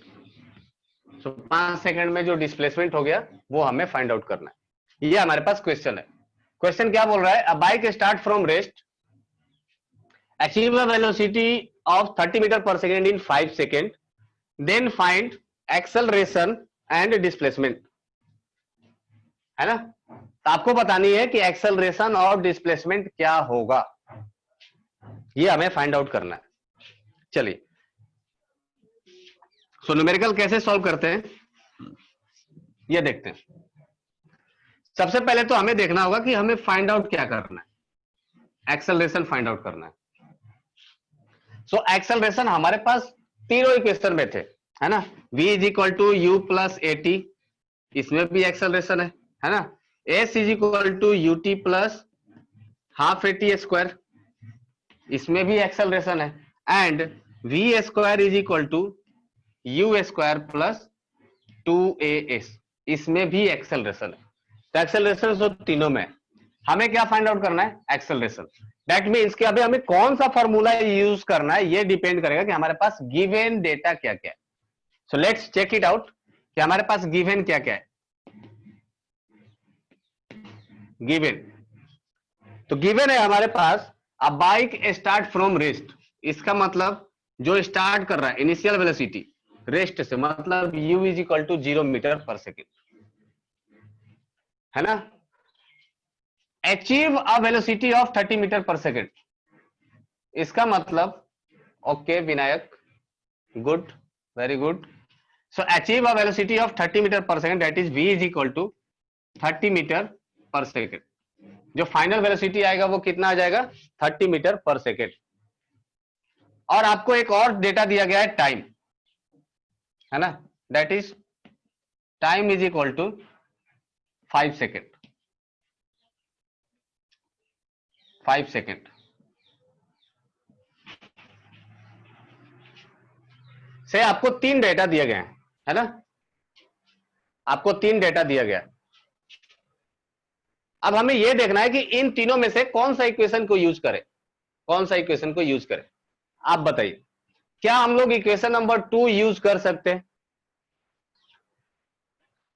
सो 5 second में जो डिस्प्लेसमेंट हो गया वो हमें फाइंड आउट करना है। ये हमारे पास क्वेश्चन है। क्वेश्चन क्या बोल रहा है? A bike start from rest, achieve a velocity of 30 metre per second in 5 second, then find acceleration and displacement. है ना। तो आपको बतानी है कि एक्सेलरेशन और डिस्प्लेसमेंट क्या होगा, ये हमें फाइंड आउट करना है। चलिए, सो न्यूमेरिकल कैसे सॉल्व करते हैं ये देखते हैं। सबसे पहले तो हमें देखना होगा कि हमें फाइंड आउट क्या करना है, एक्सेलरेशन फाइंड आउट करना है। सो एक्सेलरेशन हमारे पास तीनों इक्वेशन में थे, है ना। v is equal to u plus a t, इसमें भी एक्सेलरेशन है ना। s is equal to u t plus half a t square, इसमें भी एक्सेलरेशन है। And v square is equal to u square plus 2as, इसमें भी acceleration है। तो एक्सेलरेशन तो तीनों में है। हमें क्या फाइंड आउट करना है, एक्सेलरेशन। दैट मीन्स कि अभी हमें कौन सा फॉर्मूला यूज करना है, ये डिपेंड करेगा कि हमारे पास गिवन डेटा क्या क्या है। So let's check it out कि हमारे पास गिवन क्या क्या है। गिवन, तो गिवन है हमारे पास अ बाइक स्टार्ट फ्रॉम रेस्ट, इसका मतलब जो स्टार्ट कर रहा है इनिशियल वेलोसिटी रेस्ट से, मतलब u is equal to 0 metre per second, है ना। Achieve a velocity of 30 metre per second, इसका मतलब okay Vinayak, good, very good. So achieve a velocity of 30 metre per second, that is v is equal to 30 metre per second. जो final velocity आएगा वो कितना आ जाएगा, 30 metre per second. और आपको एक और डेटा दिया गया है टाइम, है ना, that is time is equal to 5 second, 5 second. से आपको 3 डेटा दिए गए हैं, है ना, आपको 3 डेटा दिया गया है। अब हमें यह देखना है कि इन तीनों में से कौन सा इक्वेशन को यूज करें, कौन सा इक्वेशन को यूज करें। आप बताइए, क्या हम लोग इक्वेशन नंबर 2 यूज कर सकते हैं,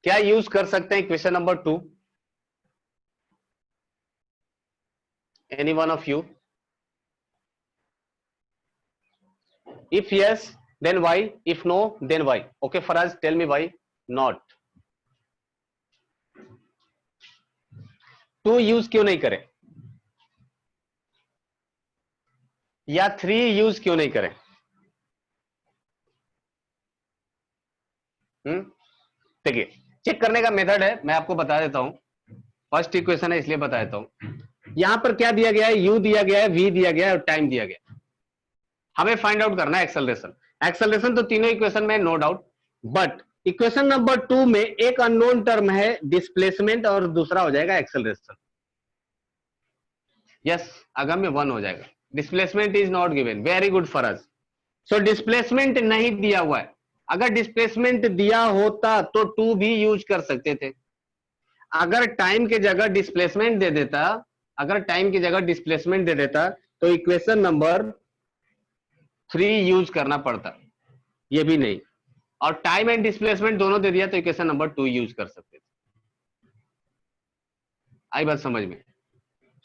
क्या यूज कर सकते हैं equation number 2? Any one of you? If yes, then why? If no, then why? Okay, Faraz, tell me why not. 2 use क्यों नहीं करें, या 3 यूज क्यों नहीं करें? देखिए, चेक करने का मेथड है, मैं आपको बता देता हूं। फर्स्ट इक्वेशन है इसलिए बता देता हूं। यहां पर क्या दिया गया है, u दिया गया है, v दिया गया है और टाइम दिया गया है। हमें फाइंड आउट करना है एक्सेलरेशन। एक्सेलरेशन तो तीनों इक्वेशन में no doubt, but equation number 2 में एक अननोन टर्म है डिस्प्लेसमेंट और दूसरा हो जाएगा एक्सेलरेशन। यस, अगम्य 1 हो जाएगा। Displacement is not given, very good for us. So displacement नहीं दिया हुआ है। अगर डिस्प्लेसमेंट दिया होता तो 2 भी यूज कर सकते थे। अगर टाइम के जगह डिस्प्लेसमेंट दे देता, अगर टाइम की जगह डिस्प्लेसमेंट दे देता तो इक्वेशन नंबर 3 यूज करना पड़ता, ये भी नहीं। और टाइम एंड डिस्प्लेसमेंट दोनों दे दिया तो इक्वेशन नंबर 2 यूज कर सकते थे। आई बात समझ में?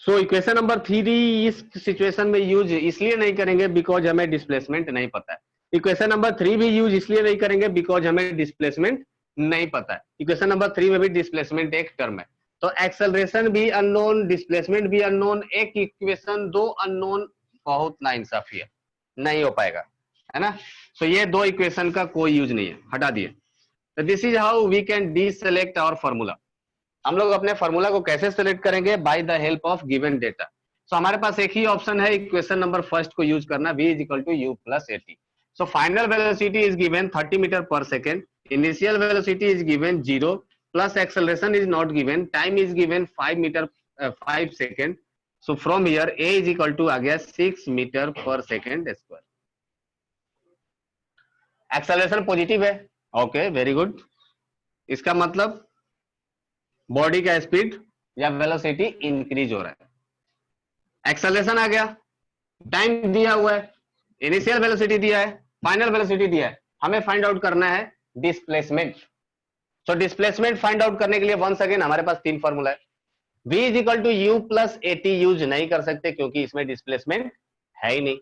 सो इक्वेशन नंबर 3 इस सिचुएशन में यूज इसलिए नहीं करेंगे बिकॉज हमें डिस्प्लेसमेंट नहीं पता है। इक्वेशन नंबर 3 भी यूज इसलिए नहीं करेंगे बिकॉज हमें डिस्प्लेसमेंट नहीं पता है। इक्वेशन नंबर 3 में भी डिस्प्लेसमेंट एक टर्म है, तो एक्सेलरेशन भी अननोन, डिस्प्लेसमेंट भी अननोन, एक इक्वेशन 2 अननोन, बहुत नाइंसाफी है, नहीं हो पाएगा, है ना। सो ये 2 इक्वेशन का कोई यूज नहीं है, हटा दिए। तो this is how we can deselect our formula. हम लोग अपने फॉर्मूला को कैसे सेलेक्ट करेंगे, by the help of given data. So हमारे पास एक ही ऑप्शन है इक्वेशन नंबर फर्स्ट को यूज करना, v is equal to u plus a t. So final velocity is given 30 metre per second, initial velocity is given 0, plus acceleration is not given, time is given 5 second. So from here a is equal to आ गया 6 metre per second square. Acceleration positive है, okay very good. इसका मतलब body का speed या velocity increase हो रहा है। एक्सेलरेशन आ गया, टाइम दिया हुआ है, इनिशियल वेलोसिटी दिया है, फाइनल वेलोसिटी दिया है। हमें फाइंड आउट करना है displacement. So displacement find out करने के लिए वंस अगेन हमारे पास 3 फॉर्मूला है। v is equal to u plus a t use नहीं कर सकते क्योंकि इसमें डिस्प्लेसमेंट है ही नहीं।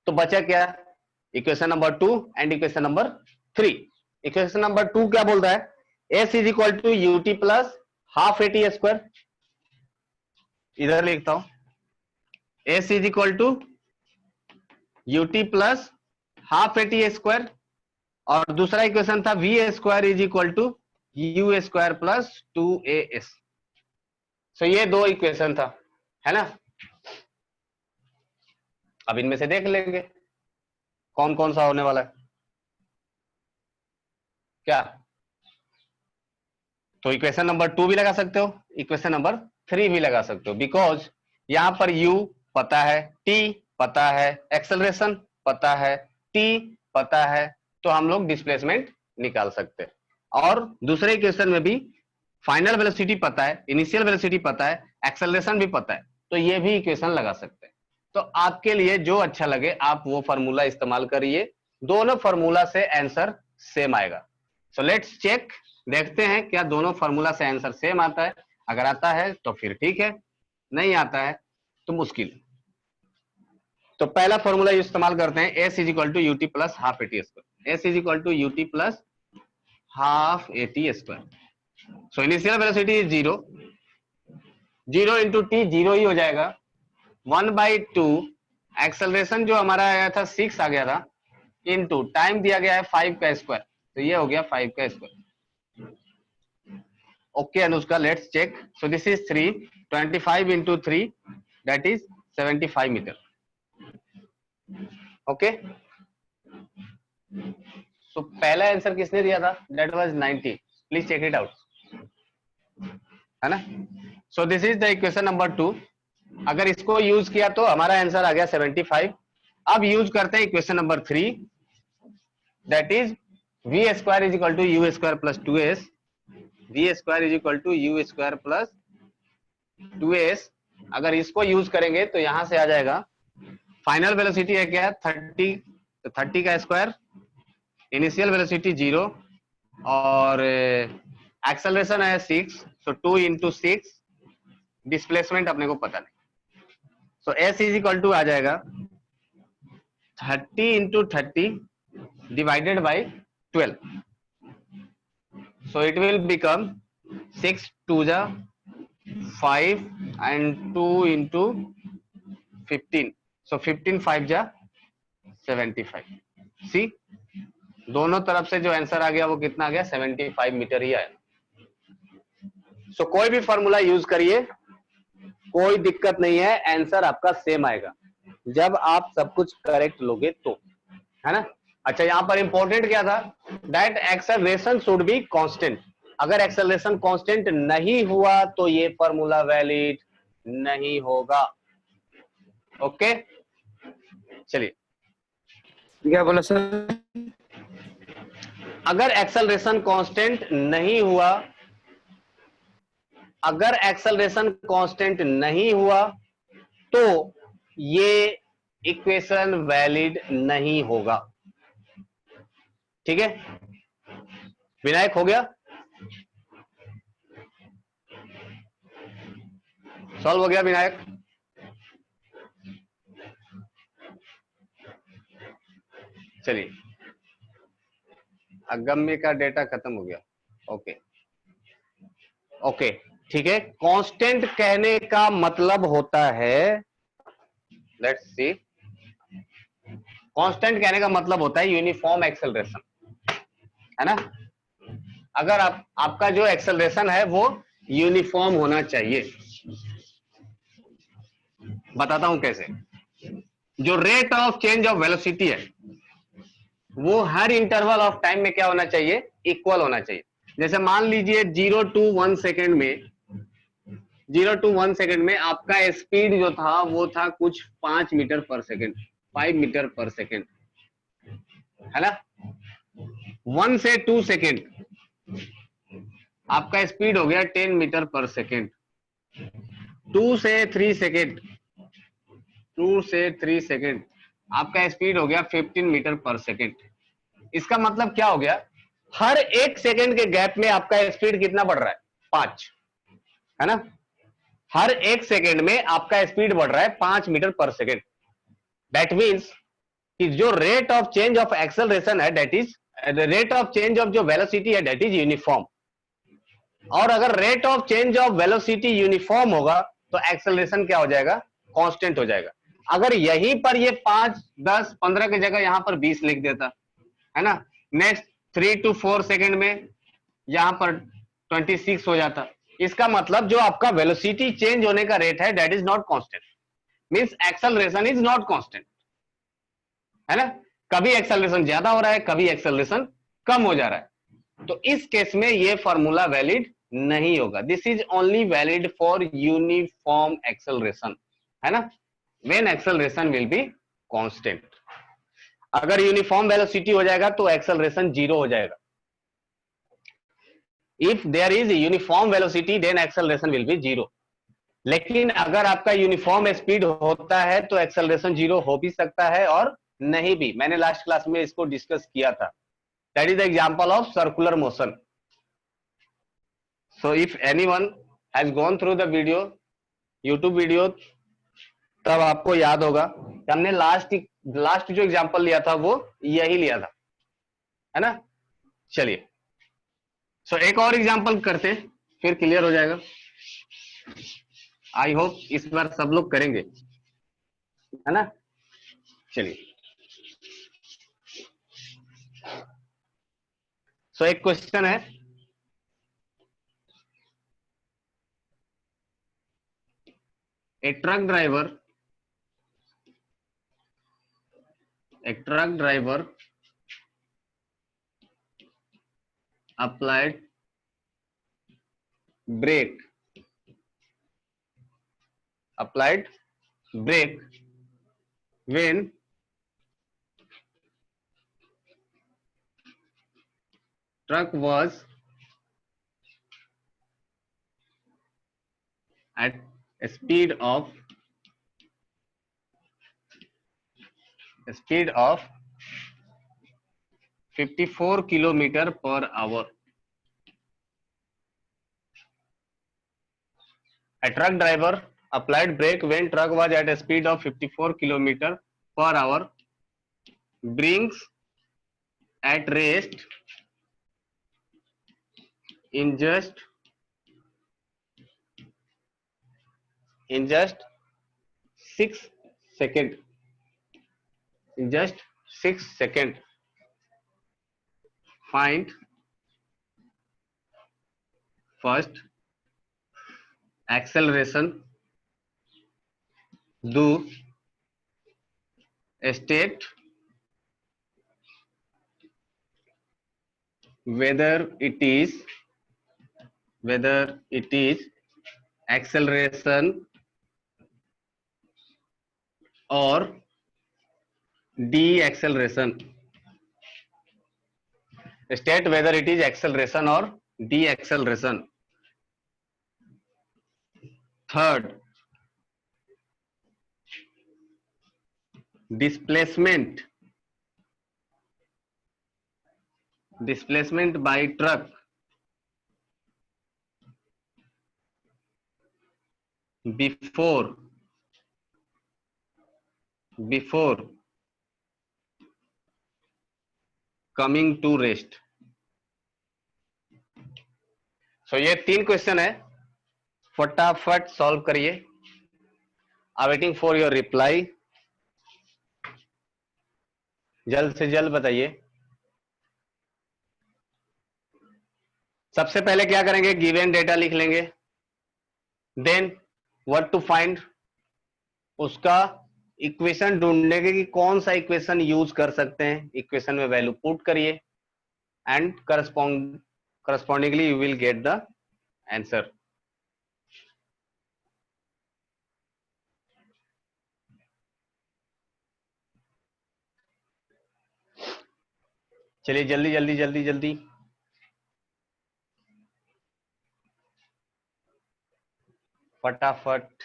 तो बचा क्या, equation number 2 and equation number 3। Equation number 2 क्या बोलता है, s is equal to u t plus half a t square, इधर लिखता हूं s is equal to u t plus half a t square, और दूसरा इक्वेशन था v square is equal to u square plus 2as। So ये दो equation था, है ना। अब इनमें से देख लेंगे कौन कौन सा होने वाला है क्या। तो इक्वेशन नंबर 2 भी लगा सकते हो, इक्वेशन नंबर 3 भी लगा सकते हो, बिकॉज यहां पर u पता है, t पता है, एक्सेलरेशन पता है, t पता है, तो हम लोग डिस्प्लेसमेंट निकाल सकते हैं। और दूसरे इक्वेशन में भी फाइनल वेलोसिटी पता है, इनिशियल वेलोसिटी पता है, एक्सेलरेशन भी पता है, तो ये भी इक्वेशन लगा सकते हैं। तो आपके लिए जो अच्छा लगे आप वो फार्मूला इस्तेमाल करिए, दोनों फार्मूला से आंसर सेम आएगा। सो लेट्स चेक, देखते हैं क्या दोनों फार्मूला से आंसर सेम आता है। अगर आता है तो फिर ठीक है, नहीं आता है तो मुश्किल। तो पहला फॉर्मूला इस्तेमाल करते हैं, s is equal to u t plus half a t square, s is equal to u t plus half a t square. So initial velocity is 0, 0 into t 0 ही हो जाएगा, 1/2 एक्सेलरेशन जो हमारा आया था 6 आ गया था, इंटू टाइम दिया गया है 5 का स्क्वायर, तो ये हो गया 5 का square. Okay Anushka, let's check. So this is 3, 25 into 3 that is 75 metre. Okay, so पहला आंसर किसने दिया था, that was 90, please check it out, है ना। So this is the equation number 2। अगर इसको यूज किया तो हमारा आंसर आ गया 75। अब यूज करते हैं equation number 3, that is v square is equal to u square plus 2s, v square is equal to u square plus 2s। अगर इसको यूज करेंगे तो यहां से आ जाएगा, फाइनल वेलोसिटी है क्या 30, तो 30 का स्क्वायर, इनिशियल वेलोसिटी 0, और एक्सेलरेशन है 6, सो 2 इंटू 6, डिस्प्लेसमेंट अपने को पता नहीं, सो एस इज इक्वल टू आ जाएगा 30 into 30 divided by 12, so it will become 6 2 जा 5 एंड 2 इंटू 15, सो 15 5 जा 75। सी, दोनों तरफ से जो आंसर आ गया वो कितना आ गया, 75 मीटर ही आया। सो कोई भी फॉर्मूला यूज करिए, कोई दिक्कत नहीं है, आंसर आपका सेम आएगा जब आप सब कुछ करेक्ट लोगे तो, है ना। अच्छा, यहां पर इंपॉर्टेंट क्या था, that acceleration should be constant. अगर एक्सेलरेशन कांस्टेंट नहीं हुआ तो ये फॉर्मूला वैलिड नहीं होगा। ओके, चलिए, क्या बोला सर? अगर एक्सेलरेशन कांस्टेंट नहीं हुआ, अगर एक्सेलरेशन कांस्टेंट नहीं हुआ तो ये इक्वेशन वैलिड नहीं होगा। ठीक है, विनायक हो गया, सॉल्व हो गया विनायक। चलिए, अगम्य का डेटा खत्म हो गया। ओके ओके, ठीक है। कांस्टेंट कहने का मतलब होता है, लेट्स सी, कांस्टेंट कहने का मतलब होता है यूनिफॉर्म एक्सेलरेशन, है ना। अगर आपका जो एक्सेलरेशन है वो यूनिफॉर्म होना चाहिए। बताता हूं कैसे। जो rate of change of velocity है वो हर इंटरवल ऑफ टाइम में क्या होना चाहिए, इक्वल होना चाहिए। जैसे मान लीजिए 0 to 1 सेकेंड में, 0 to 1 सेकेंड में आपका स्पीड जो था वो था कुछ 5 metre per second, 5 metre per second, है ना। 1 से 2 सेकेंड आपका स्पीड हो गया 10 मीटर पर सेकेंड, 2 से 3 सेकेंड, 2 से 3 सेकेंड आपका स्पीड हो गया 15 मीटर पर सेकेंड। इसका मतलब क्या हो गया, हर 1 सेकेंड के गैप में आपका स्पीड कितना बढ़ रहा है, 5, है ना। हर 1 सेकेंड में आपका स्पीड बढ़ रहा है 5 metre per second. That means कि जो rate of change of acceleration है, that is rate of change of जो वेलोसिटी है, दैट इज यूनिफॉर्म। और अगर rate of change of velocity uniform होगा तो एक्सेलरेशन क्या हो जाएगा, कांस्टेंट हो जाएगा। अगर यहीं पर ये 5, 10, 15 की जगह यहां पर 20 लिख देता है ना, नेक्स्ट 3 to 4 सेकेंड में यहां पर 26 हो जाता, इसका मतलब जो आपका वेलोसिटी चेंज होने का रेट है that is not constant, means acceleration is not constant, है ना। कभी एक्सेलरेशन ज्यादा हो रहा है, कभी एक्सेलरेशन कम हो जा रहा है, तो इस केस में ये फॉर्मूला वैलिड नहीं होगा। This is only valid for uniform acceleration, है ना, when acceleration will be constant. अगर यूनिफॉर्म वेलोसिटी हो जाएगा तो एक्सेलरेशन जीरो हो जाएगा। If there is uniform velocity then acceleration will be zero. लेकिन अगर आपका यूनिफॉर्म स्पीड होता है तो एक्सेलरेशन जीरो हो भी सकता है और नहीं भी। मैंने लास्ट क्लास में इसको डिस्कस किया था। That is the example of circular motion. So if anyone has gone through the video, YouTube video, तब आपको याद होगा कि हमने लास्ट जो एग्जांपल लिया था वो यही लिया था, है ना। चलिए, सो एक और एग्जांपल करते फिर क्लियर हो जाएगा। आई होप इस बार सब लोग करेंगे, है ना। चलिए, सो एक क्वेश्चन है, a truck driver applied brake when truck was at a speed of 54 kilometer per hour. A truck driver applied brake when truck was at a speed of 54 kilometer per hour, brings at rest in just 6 seconds. In just 6 seconds, find first acceleration, do state whether it is acceleration or deceleration. State whether it is acceleration or deceleration. Third, displacement by truck before coming to rest. So ये 3 question है, फटाफट solve करिए। आई waiting for your reply, जल्द से जल्द बताइए। सबसे पहले क्या करेंगे, गिवन डेटा लिख लेंगे, देन व्हाट टू फाइंड, उसका इक्वेशन ढूंढने के कि कौन सा इक्वेशन यूज कर सकते हैं, इक्वेशन में वैल्यू पुट करिए and correspondingly you will get the answer. चलिए जल्दी जल्दी जल्दी जल्दी, फटाफट।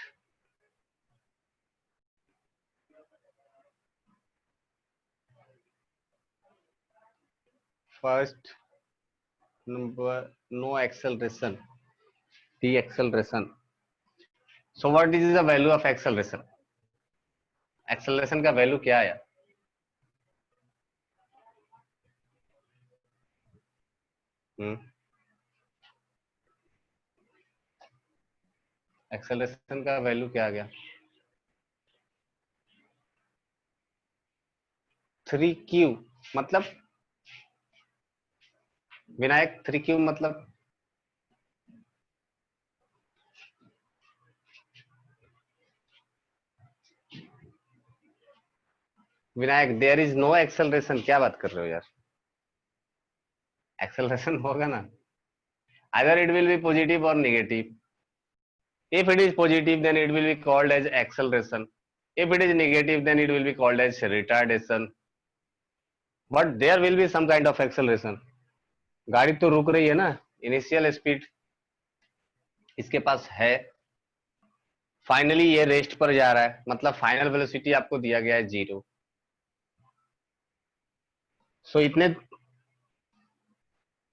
First number, no acceleration, deceleration. So what is the value of acceleration? Acceleration का वैल्यू क्या आया? एक्सेलरेशन का वैल्यू क्या आ गया? 3q मतलब विनायक 3q मतलब Vinayak there is no acceleration, क्या बात कर रहे हो यार? एक्सेलरेशन होगा ना, either it will be positive or negative. If it is positive, then it will be called as acceleration. If it is negative, then it will be called as retardation. But there will be some kind of acceleration. गाड़ी तो रुक रही है ना, initial speed इसके पास है, finally ये rest पर जा रहा है, मतलब फाइनल वेलोसिटी आपको दिया गया है 0। सो इतने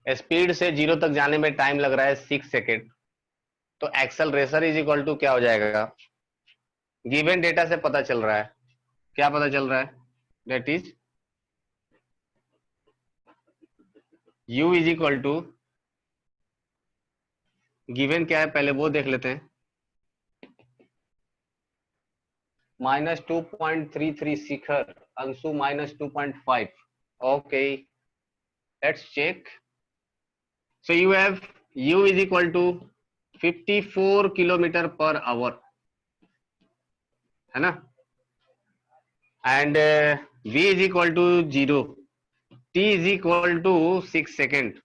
स्पीड से 0 तक जाने में टाइम लग रहा है 6 सेकेंड। तो एक्सेलरेशन इज इक्वल टू क्या हो जाएगा? गिवन डेटा से पता चल रहा है, क्या पता चल रहा है? That is u is equal to, given क्या है पहले वो देख लेते हैं, -2.33 Shikhar, Anshu -2.5। Okay, let's check. So you have u is equal to 54 kilometre per hour, है ना, and v is equal to 0, t is equal to 6 second.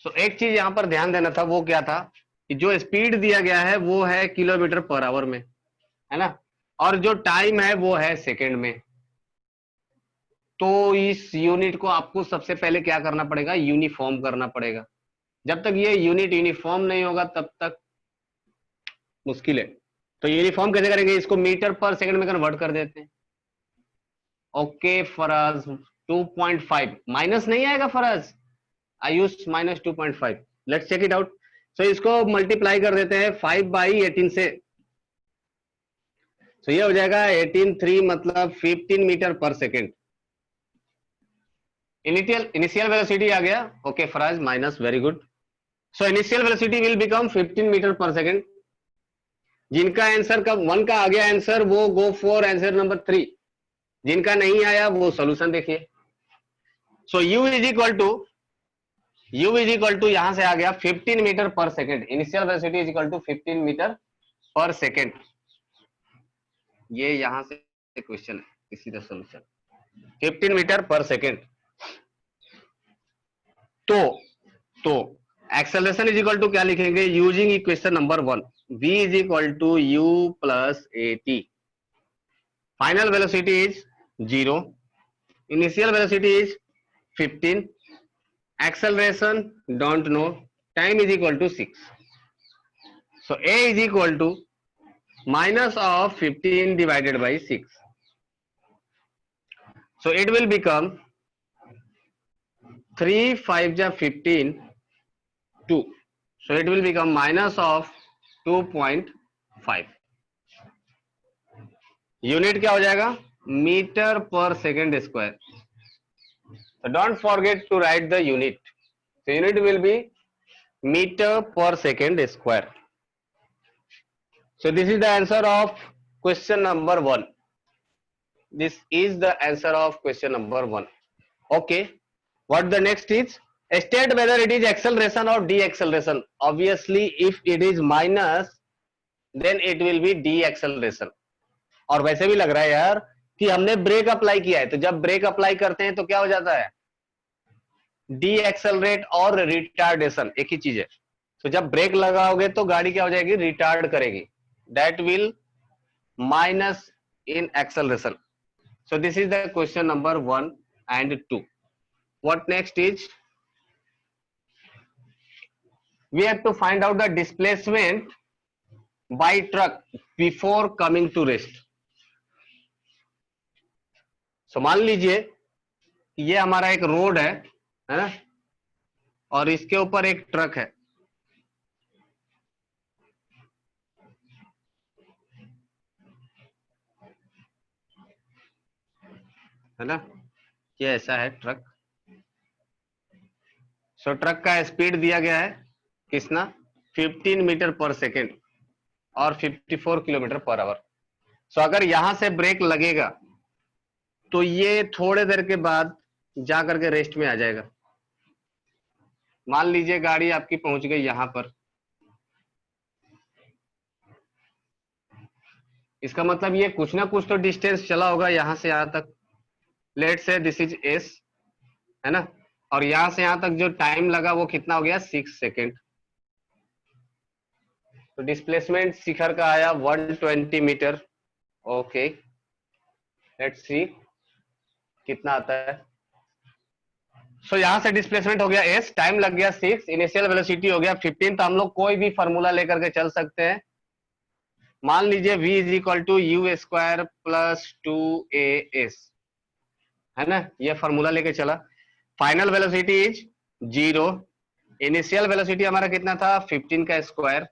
So एक चीज यहां पर ध्यान देना था, वो क्या था कि जो स्पीड दिया गया है वो है किलोमीटर पर आवर में, है ना, और जो टाइम है वो है सेकेंड में। तो इस यूनिट को आपको सबसे पहले क्या करना पड़ेगा? यूनिफॉर्म करना पड़ेगा। जब तक ये यूनिट यूनिफॉर्म नहीं होगा तब तक मुश्किल है। तो यूनिफॉर्म कैसे करेंगे? इसको मीटर पर सेकंड में कन्वर्ट कर देते हैं। ओके फराज, 2.5 माइनस नहीं आएगा Faraz, I use -2.5, let's check it out. So इसको मल्टीप्लाई कर देते हैं 5/18 से, तो ये हो जाएगा 18/3 मतलब 15 meter per second. Initial velocity आ गया। Okay Faraz minus, very good. So initial velocity will become 15 meter per second. जिनका आंसर का 1 का आ गया आंसर, वो गो फॉर आंसर नंबर 3। जिनका नहीं आया वो सॉल्यूशन देखिए। So u is equal to यहां से आ गया 15 meter per second. Initial velocity is equal to 15 meter per second. ये यहां से क्वेश्चन है, इसी का सॉल्यूशन 15 मीटर पर सेकेंड। तो एक्सेलरेशन इज इक्वल टू क्या लिखेंगे? Using equation number 1, v is equal to u plus at। Final velocity is 0, initial velocity is 15, acceleration don't know, time is equal to 6. So a is equal to minus of 15 divided by 6. So it will become 3 5 ja 15 2. So it will become minus of 2.5. Unit क्या हो जाएगा? Metre per second square. So don't forget to write the unit. So unit will be meter per second square. So this is the answer of question number 1. This is the answer of question number 1. Okay, what the next is? State whether it is acceleration or deceleration. Obviously if it is minus then it will be deceleration. और वैसे भी लग रहा है यार कि हमने break apply किया है, तो जब ब्रेक अप्लाई करते हैं तो क्या हो जाता है? डी एक्सेलरेट और रिटार्डेशन एक ही चीज है। तो जब ब्रेक लगाओगे तो गाड़ी क्या हो जाएगी? रिटार्ड करेगी, that will minus in acceleration. So this is the question number 1 and 2. What next is? We have to find out the displacement by truck before coming to rest. So मान लीजिए ये हमारा एक रोड है ना, और इसके ऊपर एक ट्रक है ना, ये ऐसा है ट्रक। सो ट्रक का स्पीड दिया गया है कितना? 15 मीटर पर सेकेंड और 54 किलोमीटर पर आवर। सो अगर यहां से ब्रेक लगेगा तो ये थोड़े देर के बाद जा करके रेस्ट में आ जाएगा। मान लीजिए गाड़ी आपकी पहुंच गई यहां पर, इसका मतलब ये कुछ ना कुछ तो डिस्टेंस चला होगा यहां से यहां तक। लेट से दिस इज एस, है ना, और यहां से यहां तक जो टाइम लगा वो कितना हो गया, 6 सेकेंड। तो डिस्प्लेसमेंट शिखर का आया 120 मीटर। ओके, लेट्स सी कितना आता है। सो यहां से डिस्प्लेसमेंट हो गया एस, टाइम लग गया 6, इनिशियल वेलोसिटी हो गया 15। तो हम लोग कोई भी फॉर्मूला लेकर के चल सकते हैं। मान लीजिए v is equal to u square plus 2as, है ना, ये फॉर्मूला लेके चला। Final velocity is 0, initial velocity हमारा कितना था 15 का square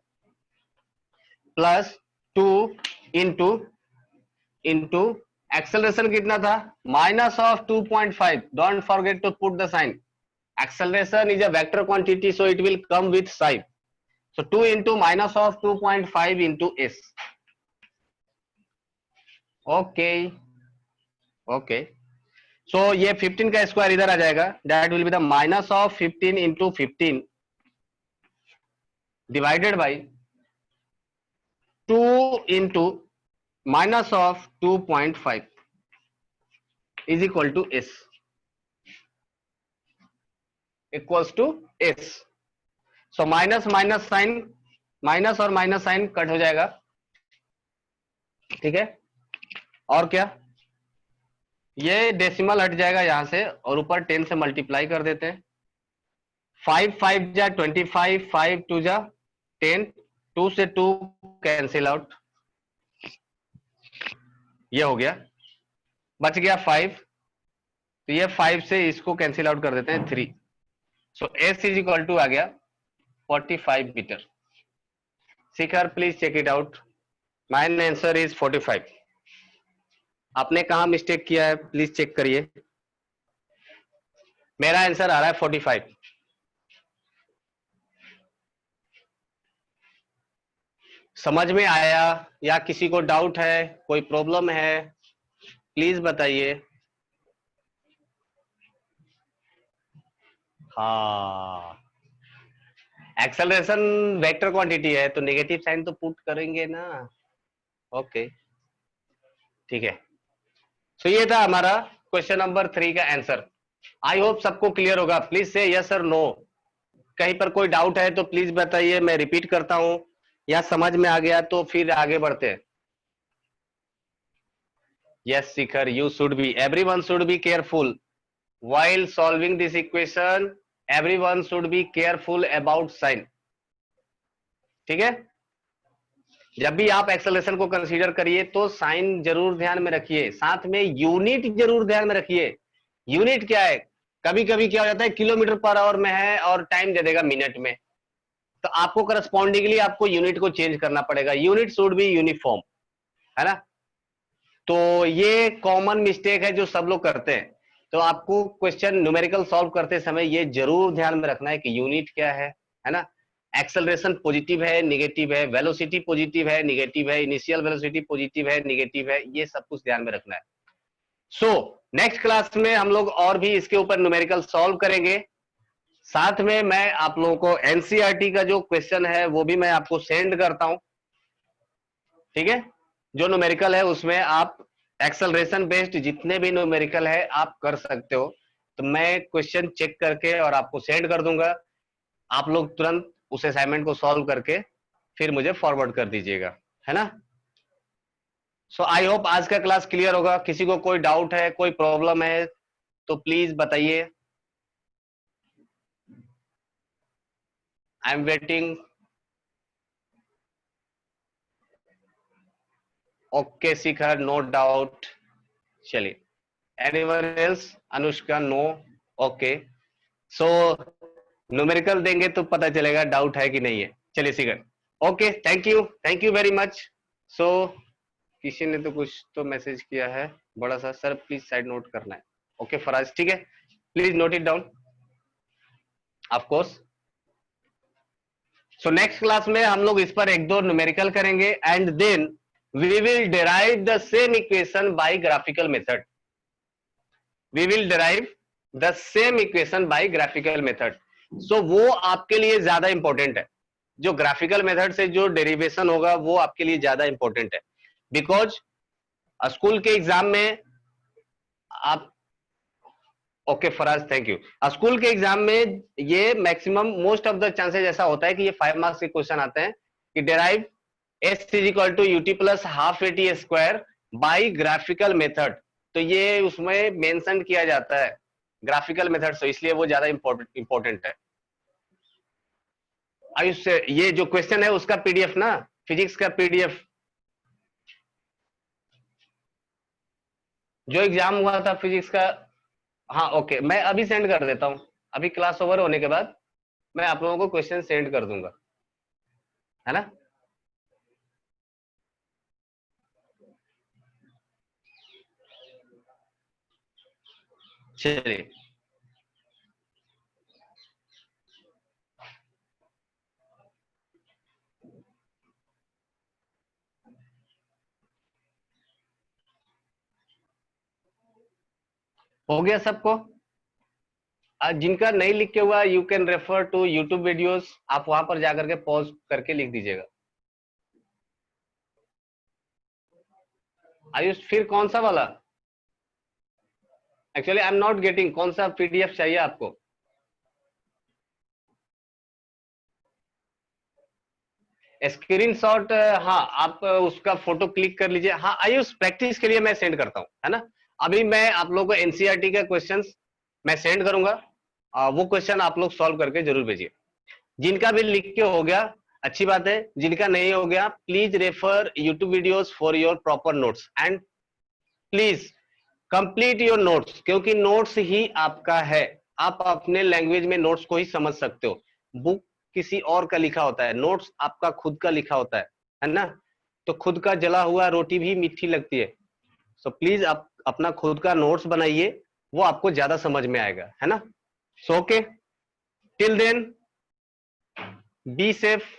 plus 2 into into acceleration कितना था minus of 2.5। Don't forget to put the sign. Acceleration is a vector quantity, so it will come with sign. So 2 into minus of 2.5 into s. Okay, okay. So ये 15 का square इधर आ जाएगा, that will be the minus of 15 into 15 divided by 2 into minus of 2.5 is equal to s, equals to s. So minus minus sign, minus और minus sign cut हो जाएगा, ठीक है। और क्या, ये डेसिमल हट जाएगा यहां से और ऊपर 10 से मल्टीप्लाई कर देते हैं। 5 5 जा 25, 5 2 जा 10, 2 से 2 कैंसिल आउट, ये हो गया, बच गया 5। तो ये 5 से इसको कैंसिल आउट कर देते हैं 3। So S is equal to आ गया 45 metre. Shikhar please check it out, mine answer is 45। आपने कहा मिस्टेक किया है, प्लीज चेक करिए। मेरा आंसर आ रहा है 45। समझ में आया या किसी को डाउट है, कोई प्रॉब्लम है, प्लीज बताइए। हाँ, एक्सेलरेशन वेक्टर क्वांटिटी है तो नेगेटिव साइन तो पुट करेंगे ना। ओके, ठीक है। सो ये था हमारा क्वेश्चन नंबर 3 का आंसर। आई होप सबको क्लियर होगा। प्लीज से यस और नो। कहीं पर कोई डाउट है तो प्लीज बताइए, मैं रिपीट करता हूं, या समझ में आ गया तो फिर आगे बढ़ते हैं। Yes Shikhar, you should be, everyone should be careful while solving this equation, everyone should be careful about sign, ठीक है। जब भी आप एक्सेलरेशन को कंसीडर करिए तो साइन जरूर ध्यान में रखिए, साथ में यूनिट जरूर ध्यान में रखिए। यूनिट क्या है, कभी कभी क्या हो जाता है किलोमीटर पर आवर में है और टाइम दे देगा मिनट में, तो आपको करस्पॉन्डिंगली आपको यूनिट को चेंज करना पड़ेगा। यूनिट शुड बी यूनिफॉर्म, है ना। तो ये कॉमन मिस्टेक है जो सब लोग करते हैं। तो आपको क्वेश्चन न्यूमेरिकल सॉल्व करते समय ये जरूर ध्यान में रखना है कि यूनिट क्या है ना। एक्सेलरेशन पॉजिटिव है निगेटिव है, वेलोसिटी पॉजिटिव है निगेटिव है, इनिशियल वेलोसिटी पॉजिटिव है निगेटिव है, ये सब कुछ ध्यान में रखना है। सो नेक्स्ट क्लास में हम लोग और भी इसके ऊपर न्यूमेरिकल सॉल्व करेंगे। साथ में मैं आप लोगों को एनसीईआरटी का जो क्वेश्चन है वो भी मैं आपको सेंड करता हूं, ठीक है। जो न्यूमेरिकल है उसमें आप एक्सेलरेशन बेस्ड जितने भी न्यूमेरिकल है आप कर सकते हो। तो मैं क्वेश्चन चेक करके और आपको सेंड कर दूंगा, आप लोग तुरंत उस असाइनमेंट को सॉल्व करके फिर मुझे फॉरवर्ड कर दीजिएगा, है ना। सो आई होप आज का क्लास क्लियर होगा। किसी को कोई डाउट है, कोई प्रॉब्लम है तो प्लीज बताइए। I am waiting. Okay Shikhar, no doubt. चलिए, anyone else? Anushka, no. Okay, so numerical देंगे तो पता चलेगा डाउट है कि नहीं है। चलिए Shikhar, okay, thank you very much. So किसी ने तो कुछ तो मैसेज किया है बड़ा सा, सर प्लीज साइड नोट करना है। ओके फराज, ठीक है, please note it down. Of course, so next class में हम लोग इस पर एक दो न्यूमेरिकल करेंगे and then we will derive the same equation by graphical method. We will derive the same equation by graphical method. So वो आपके लिए ज्यादा इंपॉर्टेंट है. जो ग्राफिकल मेथड से जो डेरिवेशन होगा वो आपके लिए ज्यादा इंपॉर्टेंट है. बिकॉज स्कूल के एग्जाम में आप okay Faraz, thank you. School के एग्जाम में ये maximum most of the chances ऐसा होता है कि ये 5 मार्क्स के क्वेश्चन आते हैं कि derive S is equal to u t plus half a t square by graphical method. तो ये उसमें मेंशन किया जाता है ग्राफिकल मेथड से, इसलिए वो ज्यादा इंपॉर्टेंट है. आयुष, ये जो क्वेश्चन है उसका पीडीएफ ना, फिजिक्स का पीडीएफ जो एग्जाम हुआ था फिजिक्स का, हाँ ओके, मैं अभी सेंड कर देता हूं. अभी क्लास ओवर होने के बाद मैं आप लोगों को क्वेश्चन सेंड कर दूंगा, है ना. चलिए, हो गया सबको. जिनका नहीं लिख के हुआ you can refer to YouTube videos, आप वहां पर जाकर के पॉज करके लिख दीजिएगा. आयुष, फिर कौन सा वाला? Actually I am not getting, कौन सा पीडीएफ चाहिए आपको? स्क्रीनशॉट, हाँ आप उसका फोटो क्लिक कर लीजिए. हाँ आयुष, प्रैक्टिस के लिए मैं सेंड करता हूँ, है ना. अभी मैं आप लोगों को एनसीईआरटी का क्वेश्चंस मैं सेंड करूंगा, वो क्वेश्चन आप लोग सॉल्व करके जरूर भेजिए. जिनका भी लिख के हो गया अच्छी बात है, जिनका नहीं हो गया please refer YouTube videos for your proper notes and please complete your notes, क्योंकि नोट्स ही आपका है. आप अपने लैंग्वेज में नोट्स को ही समझ सकते हो. बुक किसी और का लिखा होता है, नोट्स आपका खुद का लिखा होता है ना. तो खुद का जला हुआ रोटी भी मीठी लगती है. सो प्लीज आप अपना खुद का नोट्स बनाइए, वो आपको ज्यादा समझ में आएगा, है ना. So okay, till then be safe,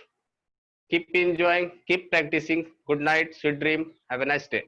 keep enjoying, keep practicing. Good night, sweet dream, have a nice day.